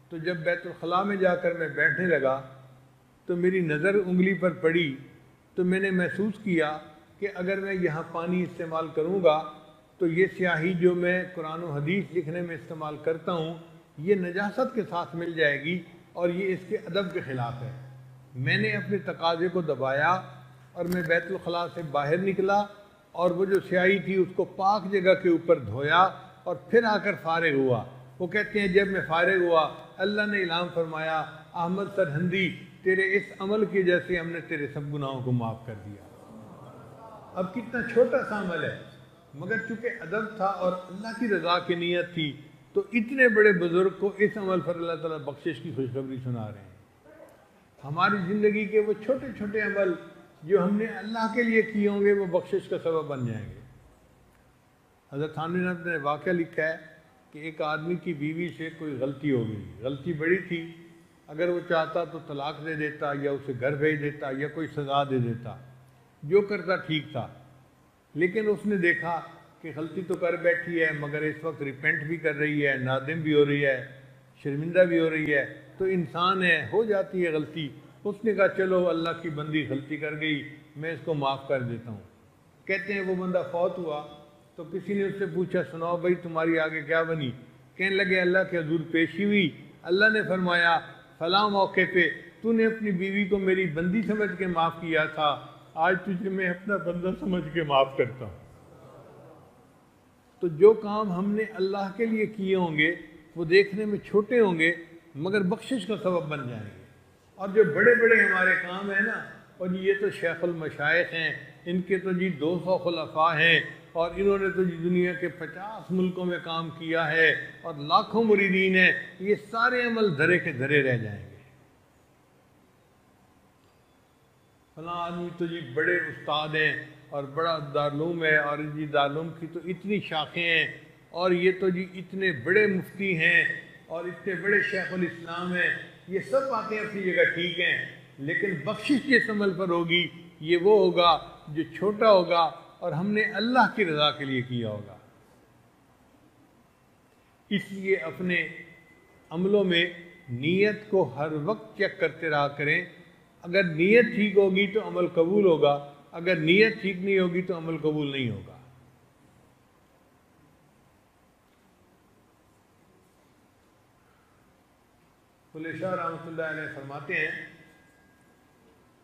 [SPEAKER 2] تو جب بیت الخلاء میں جا کر میں بیٹھنے لگا تو میری نظر انگلی پر پڑی تو میں نے محسوس کیا کہ اگر میں یہاں پانی استعمال کروں گا تو یہ سیاہی جو میں قرآن و حدیث لکھنے میں استعمال کرتا ہوں یہ نجاست کے ساتھ مل جائے گی اور یہ اس کے ادب کے خلاف ہے. میں نے اپنے تقاضے کو دبایا اور میں بیت الخلاء سے باہر نکلا اور وہ جو سیاہی تھی اس کو پاک جگہ کے اوپر دھویا اور پھر آ کر فارغ ہوا. وہ کہتے ہیں جب میں فارغ ہوا اللہ نے اعلان فرمایا احمد سرہندی تیرے اس عمل کی وجہ سے ہم نے تیرے سب گناہوں کو معاف کر دیا. اب کتنا چھوٹا سا عمل ہے مگر چونکہ ادب تھا اور اللہ کی رضا کی نیت تھی تو اتنے بڑے بزرگ کو اس عمل پر اللہ تعالیٰ بخشش کی خوشخبری سنا رہے ہیں. ہماری زندگی کے وہ چھوٹے چھوٹے عمل جو ہم نے اللہ کے لیے کیے ہوں گے وہ بخشش کا سبب بن جائیں گے. حضرت تھانوی رحمۃ اللہ نے واقعہ لکھا ہے کہ ایک آدمی کی بیوی سے کوئی غلطی ہو گئی، غلطی بڑی تھی، اگر وہ چاہتا تو طلاق دے دیتا یا اسے گھر بھیج دیتا یا کوئی سزا دے دیتا. جو کرتا ٹھیک تھا، لیکن اس نے دیکھا کہ غلطی تو کر بیٹھی ہے مگر اس وقت ریپینٹ بھی کر رہی ہے، نادم بھی ہو رہی ہے، شرمندہ بھی ہو رہی ہے، تو انسان ہے، ہو جاتی ہے غلطی۔ اس نے کہا چلو اللہ کی بندی غلطی کر گئی، میں اس کو معاف کر دیتا ہوں۔ کہتے ہیں وہ بندہ فوت ہوا تو کسی نے اس سے پوچھا سناؤ بھائی تمہاری آگے کیا بنی؟ کہنے لگے اللہ کے حضور پیشی ہوئی، اللہ نے فرمایا فلاں موقع پہ تو نے اپنی بیوی کو میری بندی سمجھ کے معاف کیا تھا، آج تجھے میں اپنا بندہ سمجھ کے معاف کرتا ہوں۔ تو جو کام ہم نے اللہ کے لیے کیے ہوں گے وہ دیکھنے میں چھوٹے ہوں گے مگر بخشش کا سبب بن جائیں گے، اور جو بڑے بڑے ہمارے کام ہیں نا، اور یہ تو شیخ المشائخ ہیں، ان کے تو 200 خلفاء ہیں، اور انہوں نے تو دنیا کے 50 ملکوں میں کام کیا ہے اور لاکھوں مریدین ہیں، یہ سارے عمل دھرے کے دھرے رہ جائیں گے۔ فلاں آدمی تو بڑے استاد ہیں اور بڑا دارالعلوم ہے، اور دارالعلوم کی تو اتنی شاخیں ہیں، اور یہ تو اتنے بڑے مفتی ہیں اور اتنے بڑے شیخ الاسلام ہیں، یہ سب باتیں اپنی جگہ ٹھیک ہیں، لیکن بخشش جس عمل پر ہوگی یہ وہ ہوگا جو چھوٹا ہوگا اور ہم نے اللہ کی رضا کے لیے کیا ہوگا۔ اس لیے اپنے عملوں میں نیت کو ہر وقت چیک کرتے رہا کریں، اگر نیت ٹھیک ہوگی تو عمل قبول ہوگا، اگر نیت ٹھیک نہیں ہوگی تو عمل قبول نہیں ہوگا۔ بھلے شاہ رحمۃ اللہ علیہ فرماتے ہیں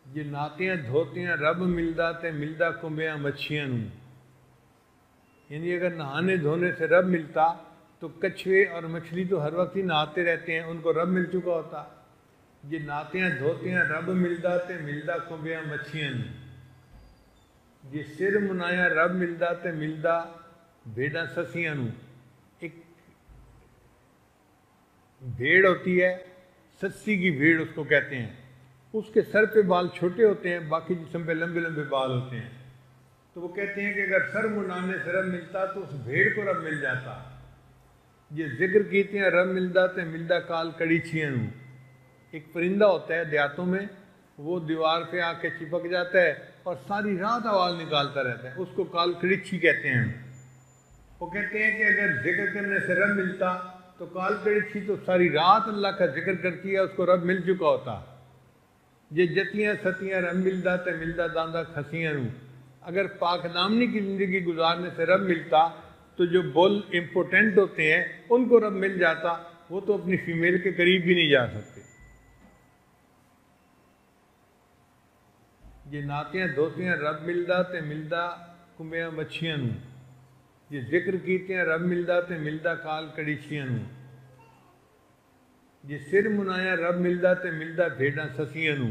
[SPEAKER 2] یہ ناتیاں دھوتیاں رب ملدا تے ملدا کنبیاں مچھیاں نوں، یعنی اگر نہانے دھونے سے رب ملتا تو کچھوے اور مچھلی تو ہر وقت ہی نہاتے رہتے ہیں، ان کو رب مل چکا ہوتا۔ یہ ناتیاں دھوتیاں رب ملدا تے ملدا کنبیاں مچھیاں نوں، یہ سر منایا رب ملدا تے ملدا بھیڑاں سسیاں نوں۔ ایک بھیڑ ہوتی ہے، سسی کی بھیڑ اس کو کہتے ہیں، اس کے سر پہ بال چھوٹے ہوتے ہیں، باقی جسم پہ لمبے لمبے بال ہوتے ہیں، تو وہ کہتے ہیں کہ اگر سر منانے سے رب ملتا تو اس بھیڑ کو رب مل جاتا۔ یہ ذکر کیتے ہیں رب ملدا تے ملدا کال کڑیچیاں نوں۔ ایک پرندہ ہوتا ہے دیہاتوں میں، وہ دیوار پہ آ کے چپک جاتا ہے اور ساری رات آواز نکالتا رہتا ہے، اس کو کال کڑیچی کہتے ہیں۔ وہ کہتے ہیں کہ اگر ذکر کرنے سے رب ملتا تو کال کڑیچی تو ساری رات اللہ کا ذکر کرتی ہے، اس کو رب مل چکا ہوتا۔ یہ جتیاں ستیاں رب ملدا تے ملدا داندا کھسیاں نوں۔ اگر پاک دامنی کی زندگی گزارنے سے رب ملتا تو جو بول امپورٹنٹ ہوتے ہیں ان کو رب مل جاتا، وہ تو اپنی فیمیل کے قریب بھی نہیں جا سکتے۔ یہ ناتیاں دھوتیاں رب ملدا تے ملدا کنبیاں مچھیاں نوں، یہ ذکر کیتے ہیں رب ملدا تے ملدا کال کڑیچیاں نوں، یہ سر منایا رب ملدا تے ملدا بھیڑاں سسیاں نوں،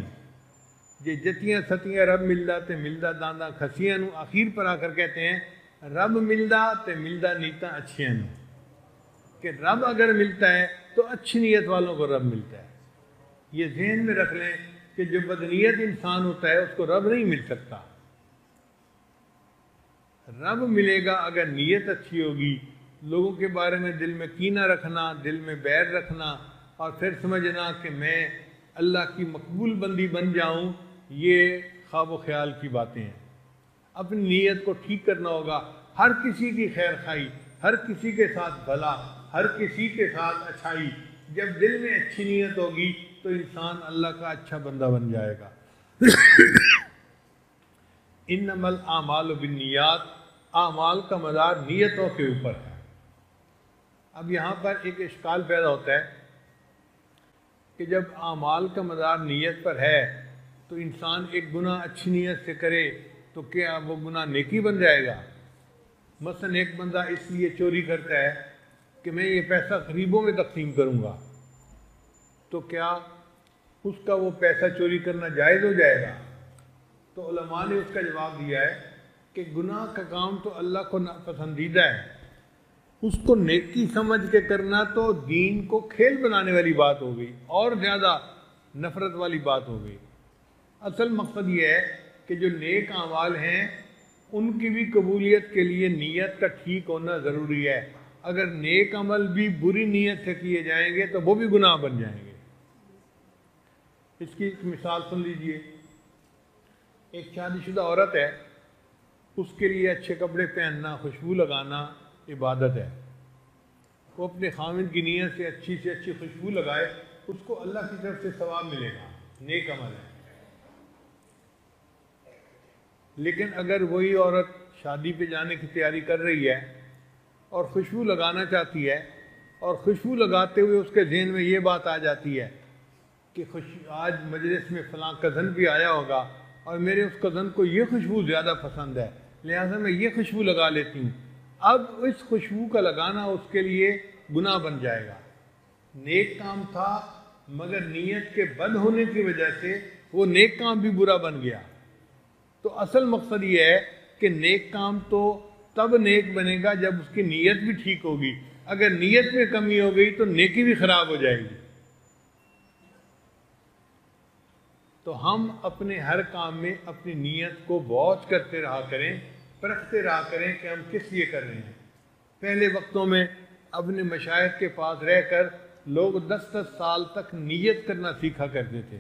[SPEAKER 2] یہ جتیاں ستیاں رب ملدا تے ملدا داندا کھسیاں نوں۔ آخر پر آ کر کہتے ہیں رب ملدا تے ملدا نیتاں اچھیاں نوں، کہ رب اگر ملتا ہے تو اچھی نیت والوں کو رب ملتا ہے۔ یہ ذہن میں رکھ لیں کہ جو بدنیت انسان ہوتا ہے اس کو رب نہیں مل سکتا، رب ملے گا اگر نیت اچھی ہوگی، لوگوں کے بارے میں دل میں کینہ رکھنا، دل میں بیر رکھنا، اور پھر سمجھنا کہ میں اللہ کی مقبول بندی بن جاؤں، یہ خواب و خیال کی باتیں ہیں۔ اپنی نیت کو ٹھیک کرنا ہوگا، ہر کسی کی خیر خواہی، ہر کسی کے ساتھ بھلا، ہر کسی کے ساتھ اچھائی، جب دل میں اچھی نیت ہوگی تو انسان اللہ کا اچھا بندہ بن جائے گا۔ انما الاعمال بالنیات، اعمال کا مدار نیتوں کے اوپر ہے۔ اب یہاں پر ایک اشکال پیدا ہوتا ہے کہ جب اعمال کا مدار نیت پر ہے تو انسان ایک گناہ اچھی نیت سے کرے تو کیا وہ گناہ نیکی بن جائے گا؟ مثلا ایک بندہ اس لیے چوری کرتا ہے کہ میں یہ پیسہ غریبوں میں تقسیم کروں گا، تو کیا اس کا وہ پیسہ چوری کرنا جائز ہو جائے گا؟ تو علماء نے اس کا جواب دیا ہے کہ گناہ کا کام تو اللہ کو ناپسندیدہ ہے، اس کو نیکی سمجھ کے کرنا تو دین کو کھیل بنانے والی بات ہو گئی اور زیادہ نفرت والی بات ہو گئی۔ اصل مقصد یہ ہے کہ جو نیک اعمال ہیں ان کی بھی قبولیت کے لیے نیت کا ٹھیک ہونا ضروری ہے۔ اگر نیک عمل بھی بری نیت سے کیے جائیں گے تو وہ بھی گناہ بن جائیں گے۔ اس کی ایک مثال سن لیجئے، ایک شادی شدہ عورت ہے، اس کے لیے اچھے کپڑے پہننا، خوشبو لگانا عبادت ہے. وہ اپنے خاوند کی نیت سے اچھی خوشبو لگائے، اس کو اللہ کی طرف سے ثواب ملے گا، نیک عمل ہے. لیکن اگر وہی عورت شادی پہ جانے کی تیاری کر رہی ہے اور خوشبو لگانا چاہتی ہے، اور خوشبو لگاتے ہوئے اس کے ذہن میں یہ بات آ جاتی ہے کہ آج مجلس میں فلاں کزن بھی آیا ہوگا اور میرے اس کزن کو یہ خوشبو زیادہ پسند ہے، لہٰذا میں یہ خوشبو لگا لیتی ہوں. اب اس خوشبو کا لگانا اس کے لیے گناہ بن جائے گا. نیک کام تھا مگر نیت کے بد ہونے کی وجہ سے وہ نیک کام بھی برا بن گیا. تو اصل مقصد یہ ہے کہ نیک کام تو تب نیک بنے گا جب اس کی نیت بھی ٹھیک ہوگی. اگر نیت میں کمی ہو گئی تو نیکی بھی خراب ہو جائے گی. تو ہم اپنے ہر کام میں اپنی نیت کو واچ کرتے رہا کریں، پرکھتے رہا کریں کہ ہم کس لیے کر رہے ہیں. پہلے وقتوں میں اپنے مشائخ کے پاس رہ کر لوگ 10 سال تک نیت کرنا سیکھا کرتے تھے.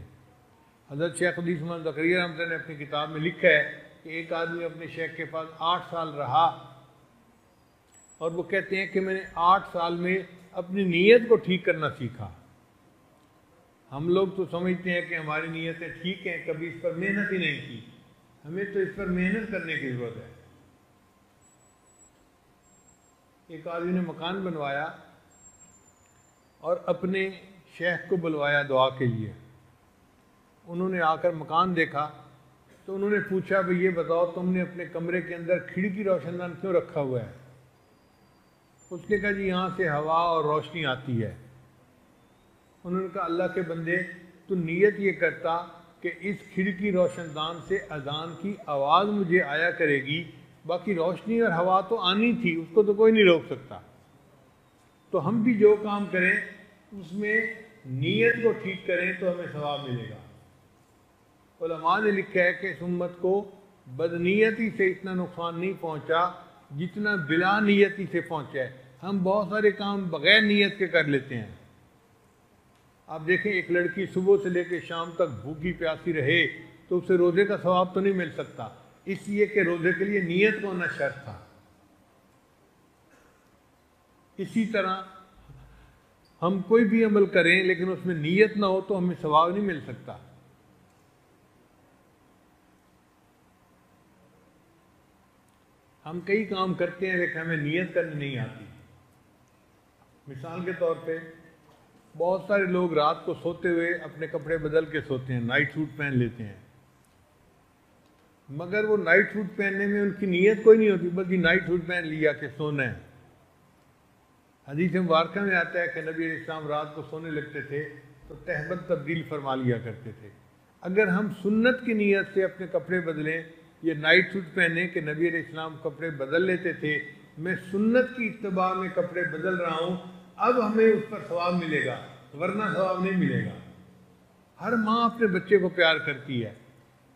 [SPEAKER 2] حضرت شیخ حدیث محمد زکریا رحمۃ اللہ نے اپنی کتاب میں لکھا ہے کہ ایک آدمی اپنے شیخ کے پاس 8 سال رہا اور وہ کہتے ہیں کہ میں نے 8 سال میں اپنی نیت کو ٹھیک کرنا سیکھا. ہم لوگ تو سمجھتے ہیں کہ ہماری نیتیں ٹھیک ہیں، کبھی اس پر محنت ہی نہیں کی. ہمیں تو اس پر محنت کرنے کی ضرورت ہے. ایک آدمی نے مکان بنوایا اور اپنے شیخ کو بلوایا دعا کے لیے. انہوں نے آ کر مکان دیکھا تو انہوں نے پوچھا بھئی یہ بتاؤ تم نے اپنے کمرے کے اندر کھڑکی روشن دان کیوں رکھا ہوا ہے؟ اس نے کہا جی یہاں سے ہوا اور روشنی آتی ہے. انہوں نے کہا اللہ کے بندے تو نیت یہ کرتا کہ اس کھڑکی روشن دان سے اذان کی آواز مجھے آیا کرے گی، باقی روشنی اور ہوا تو آنی تھی، اس کو تو کوئی نہیں روک سکتا. تو ہم بھی جو کام کریں اس میں نیت کو ٹھیک کریں تو ہمیں ثواب ملے گا. علماء نے لکھا ہے کہ اس امت کو بدنیتی سے اتنا نقصان نہیں پہنچا جتنا بلا نیتی سے پہنچا ہے. ہم بہت سارے کام بغیر نیت کے کر لیتے ہیں. آپ دیکھیں ایک لڑکی صبح سے لے کے شام تک بھوکی پیاسی رہے تو اسے روزے کا ثواب تو نہیں مل سکتا، اس لیے کہ روزے کے لیے نیت کو ہونا شرط تھا. اسی طرح ہم کوئی بھی عمل کریں لیکن اس میں نیت نہ ہو تو ہمیں ثواب نہیں مل سکتا. ہم کئی کام کرتے ہیں لیکن ہمیں نیت کرنی نہیں آتی. مثال کے طور پہ بہت سارے لوگ رات کو سوتے ہوئے اپنے کپڑے بدل کے سوتے ہیں، نائٹ سوٹ پہن لیتے ہیں، مگر وہ نائٹ سوٹ پہننے میں ان کی نیت کوئی نہیں ہوتی، بلکہ نائٹ سوٹ پہن لیا کہ سونا ہے. حدیث مبارکہ میں آتا ہے کہ نبی علیہ السلام رات کو سونے لگتے تھے تو تہبند تبدیل فرما لیا کرتے تھے. اگر ہم سنت کی نیت سے اپنے کپڑے بدلیں، یہ نائٹ سوٹ پہنے کہ نبی علیہ السلام کپڑے بدل لیتے تھے، میں سنت کی اتباع میں کپڑے بدل رہا ہوں، اب ہمیں اس پر ثواب ملے گا، ورنہ ثواب نہیں ملے گا. ہر ماں اپنے بچے کو پیار کرتی ہے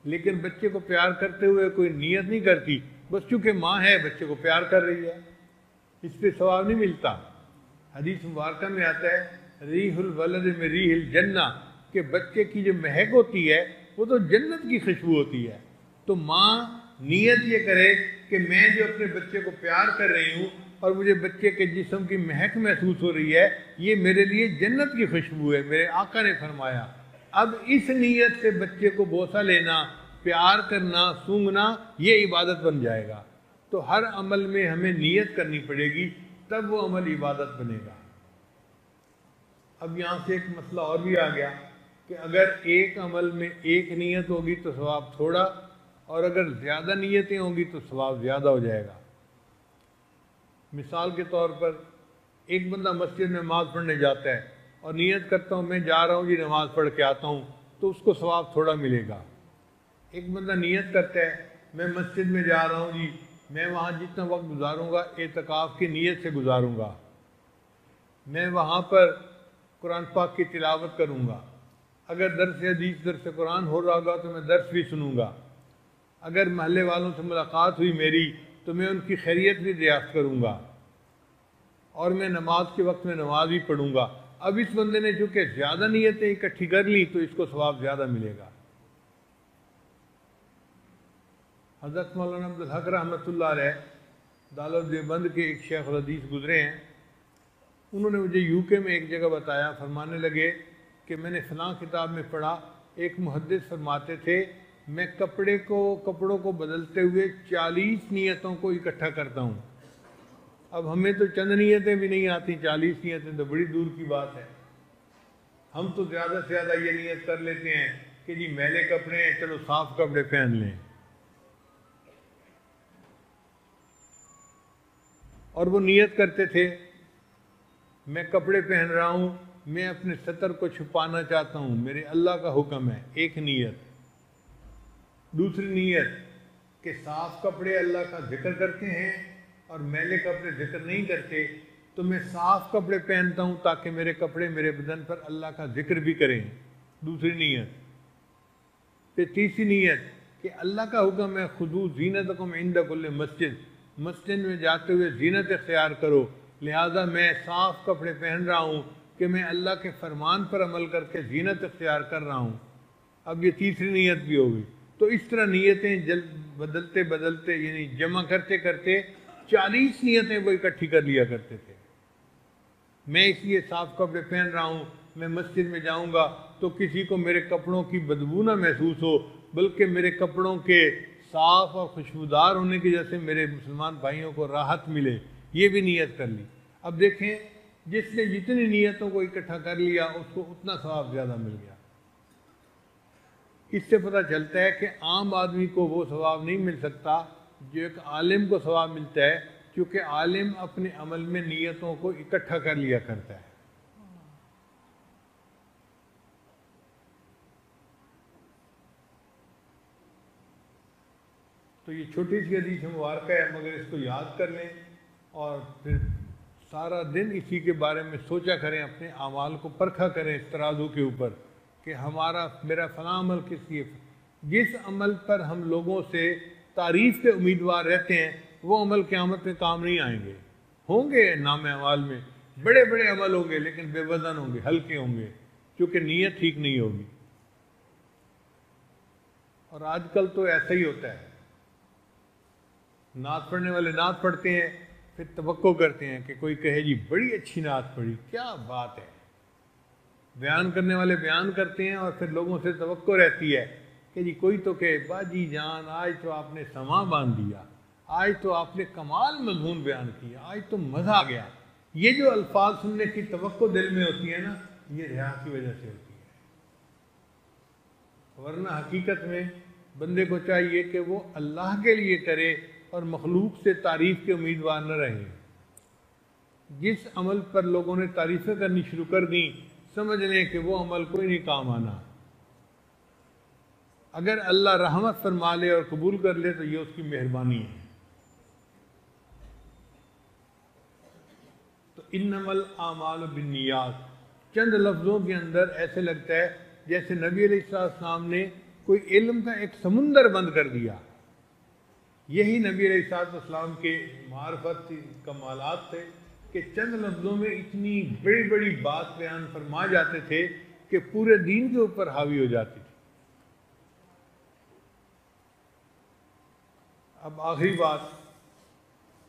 [SPEAKER 2] لیکن بچے کو پیار کرتے ہوئے کوئی نیت نہیں کرتی، بس چونکہ ماں ہے بچے کو پیار کر رہی ہے، اس پہ ثواب نہیں ملتا. حدیث مبارکہ میں آتا ہے ریح الولد میں ریح الجنہ، کہ بچے کی جو مہک ہوتی ہے وہ تو جنت کی خوشبو ہوتی ہے. تو ماں نیت یہ کرے کہ میں جو اپنے بچے کو پیار کر رہی ہوں اور مجھے بچے کے جسم کی مہک محسوس ہو رہی ہے، یہ میرے لیے جنت کی خوشبو ہے، میرے آقا نے فرمایا. اب اس نیت سے بچے کو بوسہ لینا، پیار کرنا، سونگنا، یہ عبادت بن جائے گا. تو ہر عمل میں ہمیں نیت کرنی پڑے گی، تب وہ عمل عبادت بنے گا. اب یہاں سے ایک مسئلہ اور بھی آ گیا کہ اگر ایک عمل میں ایک نیت ہوگی تو ثواب تھوڑا، اور اگر زیادہ نیتیں ہوں گی تو ثواب زیادہ ہو جائے گا. مثال کے طور پر ایک بندہ مسجد میں نماز پڑھنے جاتا ہے اور نیت کرتا ہوں میں جا رہا ہوں جی نماز پڑھ کے آتا ہوں، تو اس کو ثواب تھوڑا ملے گا. ایک بندہ نیت کرتا ہے میں مسجد میں جا رہا ہوں جی، میں وہاں جتنا وقت گزاروں گا اعتکاف کی نیت سے گزاروں گا، میں وہاں پر قرآن پاک کی تلاوت کروں گا، اگر درس حدیث درس قرآن ہو رہا ہوگا تو میں درس بھی سنوں گا، اگر محلے والوں سے ملاقات ہوئی میری تو میں ان کی خیریت بھی دریافت کروں گا، اور میں نماز کے وقت میں نماز بھی پڑھوں گا. اب اس بندے نے چونکہ زیادہ نیتیں اکٹھی کر لی تو اس کو ثواب زیادہ ملے گا. حضرت مولانا عبدالحق رحمۃ اللہ علیہ دارالعلوم دیوبند کے ایک شیخ الحدیث گزرے ہیں. انہوں نے مجھے یو کے میں ایک جگہ بتایا، فرمانے لگے کہ میں نے فلاں کتاب میں پڑھا، ایک محدث فرماتے تھے میں کپڑوں کو بدلتے ہوئے 40 نیتوں کو اکٹھا کرتا ہوں. اب ہمیں تو چند نیتیں بھی نہیں آتی، 40 نیتیں تو بڑی دور کی بات ہے. ہم تو زیادہ سے زیادہ یہ نیت کر لیتے ہیں کہ جی میلے کپڑے ہیں، چلو صاف کپڑے پہن لیں. اور وہ نیت کرتے تھے میں کپڑے پہن رہا ہوں، میں اپنے ستر کو چھپانا چاہتا ہوں، میرے اللہ کا حکم ہے. ایک نیت. دوسری نیت کہ صاف کپڑے اللہ کا ذکر کرتے ہیں اور میلے کپڑے ذکر نہیں کرتے، تو میں صاف کپڑے پہنتا ہوں تاکہ میرے کپڑے میرے بدن پر اللہ کا ذکر بھی کریں. دوسری نیت. پھر تیسری نیت کہ اللہ کا حکم ہے خذوا زینتکم عند کل مسجد، مسجد میں جاتے ہوئے زینت اختیار کرو، لہذا میں صاف کپڑے پہن رہا ہوں کہ میں اللہ کے فرمان پر عمل کر کے زینت اختیار کر رہا ہوں. اب یہ تیسری نیت بھی ہوگی. تو اس طرح نیتیں بدلتے یعنی جمع کرتے 40 نیتیں وہ اکٹھی کر لیا کرتے تھے. میں اس لیے صاف کپڑے پہن رہا ہوں، میں مسجد میں جاؤں گا تو کسی کو میرے کپڑوں کی بدبو نہ محسوس ہو، بلکہ میرے کپڑوں کے صاف اور خوشبودار ہونے کی وجہ سے میرے مسلمان بھائیوں کو راحت ملے. یہ بھی نیت کر لی. اب دیکھیں جس نے جتنی نیتوں کو اکٹھا کر لیا اس کو اتنا ثواب زیادہ مل گیا. اس سے پتہ چلتا ہے کہ عام آدمی کو وہ ثواب نہیں مل سکتا جو ایک عالم کو ثواب ملتا ہے، کیونکہ عالم اپنے عمل میں نیتوں کو اکٹھا کر لیا کرتا ہے. تو یہ چھوٹی سی حدیث مبارکہ ہے، مگر اس کو یاد کر لیں اور پھر سارا دن اسی کے بارے میں سوچا کریں، اپنے اعمال کو پرکھا کریں اس ترازو کے اوپر کہ میرا فلاں عمل کس لیے. جس عمل پر ہم لوگوں سے تعریف کے امیدوار رہتے ہیں وہ عمل قیامت میں کام نہیں آئیں گے. ہوں گے نام اعمال میں بڑے بڑے عمل ہوں گے لیکن بے وزن ہوں گے، ہلکے ہوں گے، کیونکہ نیت ٹھیک نہیں ہوگی. اور آج کل تو ایسا ہی ہوتا ہے، نعت پڑھنے والے نعت پڑھتے ہیں پھر توقع کرتے ہیں کہ کوئی کہے جی بڑی اچھی نعت پڑھی، کیا بات ہے. بیان کرنے والے بیان کرتے ہیں اور پھر لوگوں سے توقع رہتی ہے کہ جی کوئی تو کہے باجی جان آج تو آپ نے سماں باندھ دیا، آج تو آپ نے کمال مضمون بیان کیا، آج تو مزہ آ گیا. یہ جو الفاظ سننے کی توقع دل میں ہوتی ہے نا، یہ ریا کی وجہ سے ہوتی ہے. ورنہ حقیقت میں بندے کو چاہیے کہ وہ اللہ کے لیے کرے اور مخلوق سے تعریف کے امیدوار نہ رہے. جس عمل پر لوگوں نے تعریفیں کرنی شروع کر دیں سمجھ لیں کہ وہ عمل کوئی نہیں کام آنا. اگر اللہ رحمت فرما لے اور قبول کر لے تو یہ اس کی مہربانی ہے. تو انما الاعمال بالنیات چند لفظوں کے اندر ایسے لگتا ہے جیسے نبی علیہ السلام نے کوئی علم کا ایک سمندر بند کر دیا. یہی نبی علیہ السلام کے معرفت کمالات تھے کہ چند لفظوں میں اتنی بڑی بڑی بات بیان فرما جاتے تھے کہ پورے دین کے اوپر حاوی ہو جاتی تھی. اب آخری بات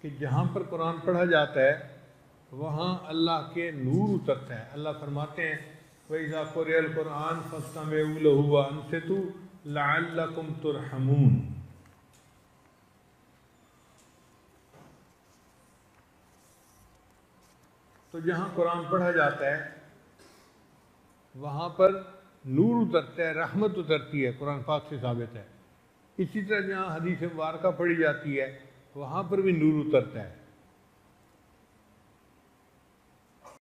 [SPEAKER 2] کہ جہاں پر قرآن پڑھا جاتا ہے وہاں اللہ کے نور اترتا ہے. اللہ فرماتے ہیں وَإِذَا قُرِئَ الْقُرْآنُ فَاسْتَمِعُوا لَهُ وَأَنصِتُوا لَعَلَّكُمْ تُرْحَمُونَ. تو جہاں قرآن پڑھا جاتا ہے وہاں پر نور اترتا ہے، رحمت اترتی ہے، قرآن پاک سے ثابت ہے. اسی طرح جہاں حدیث مبارکہ پڑھی جاتی ہے وہاں پر بھی نور اترتا ہے.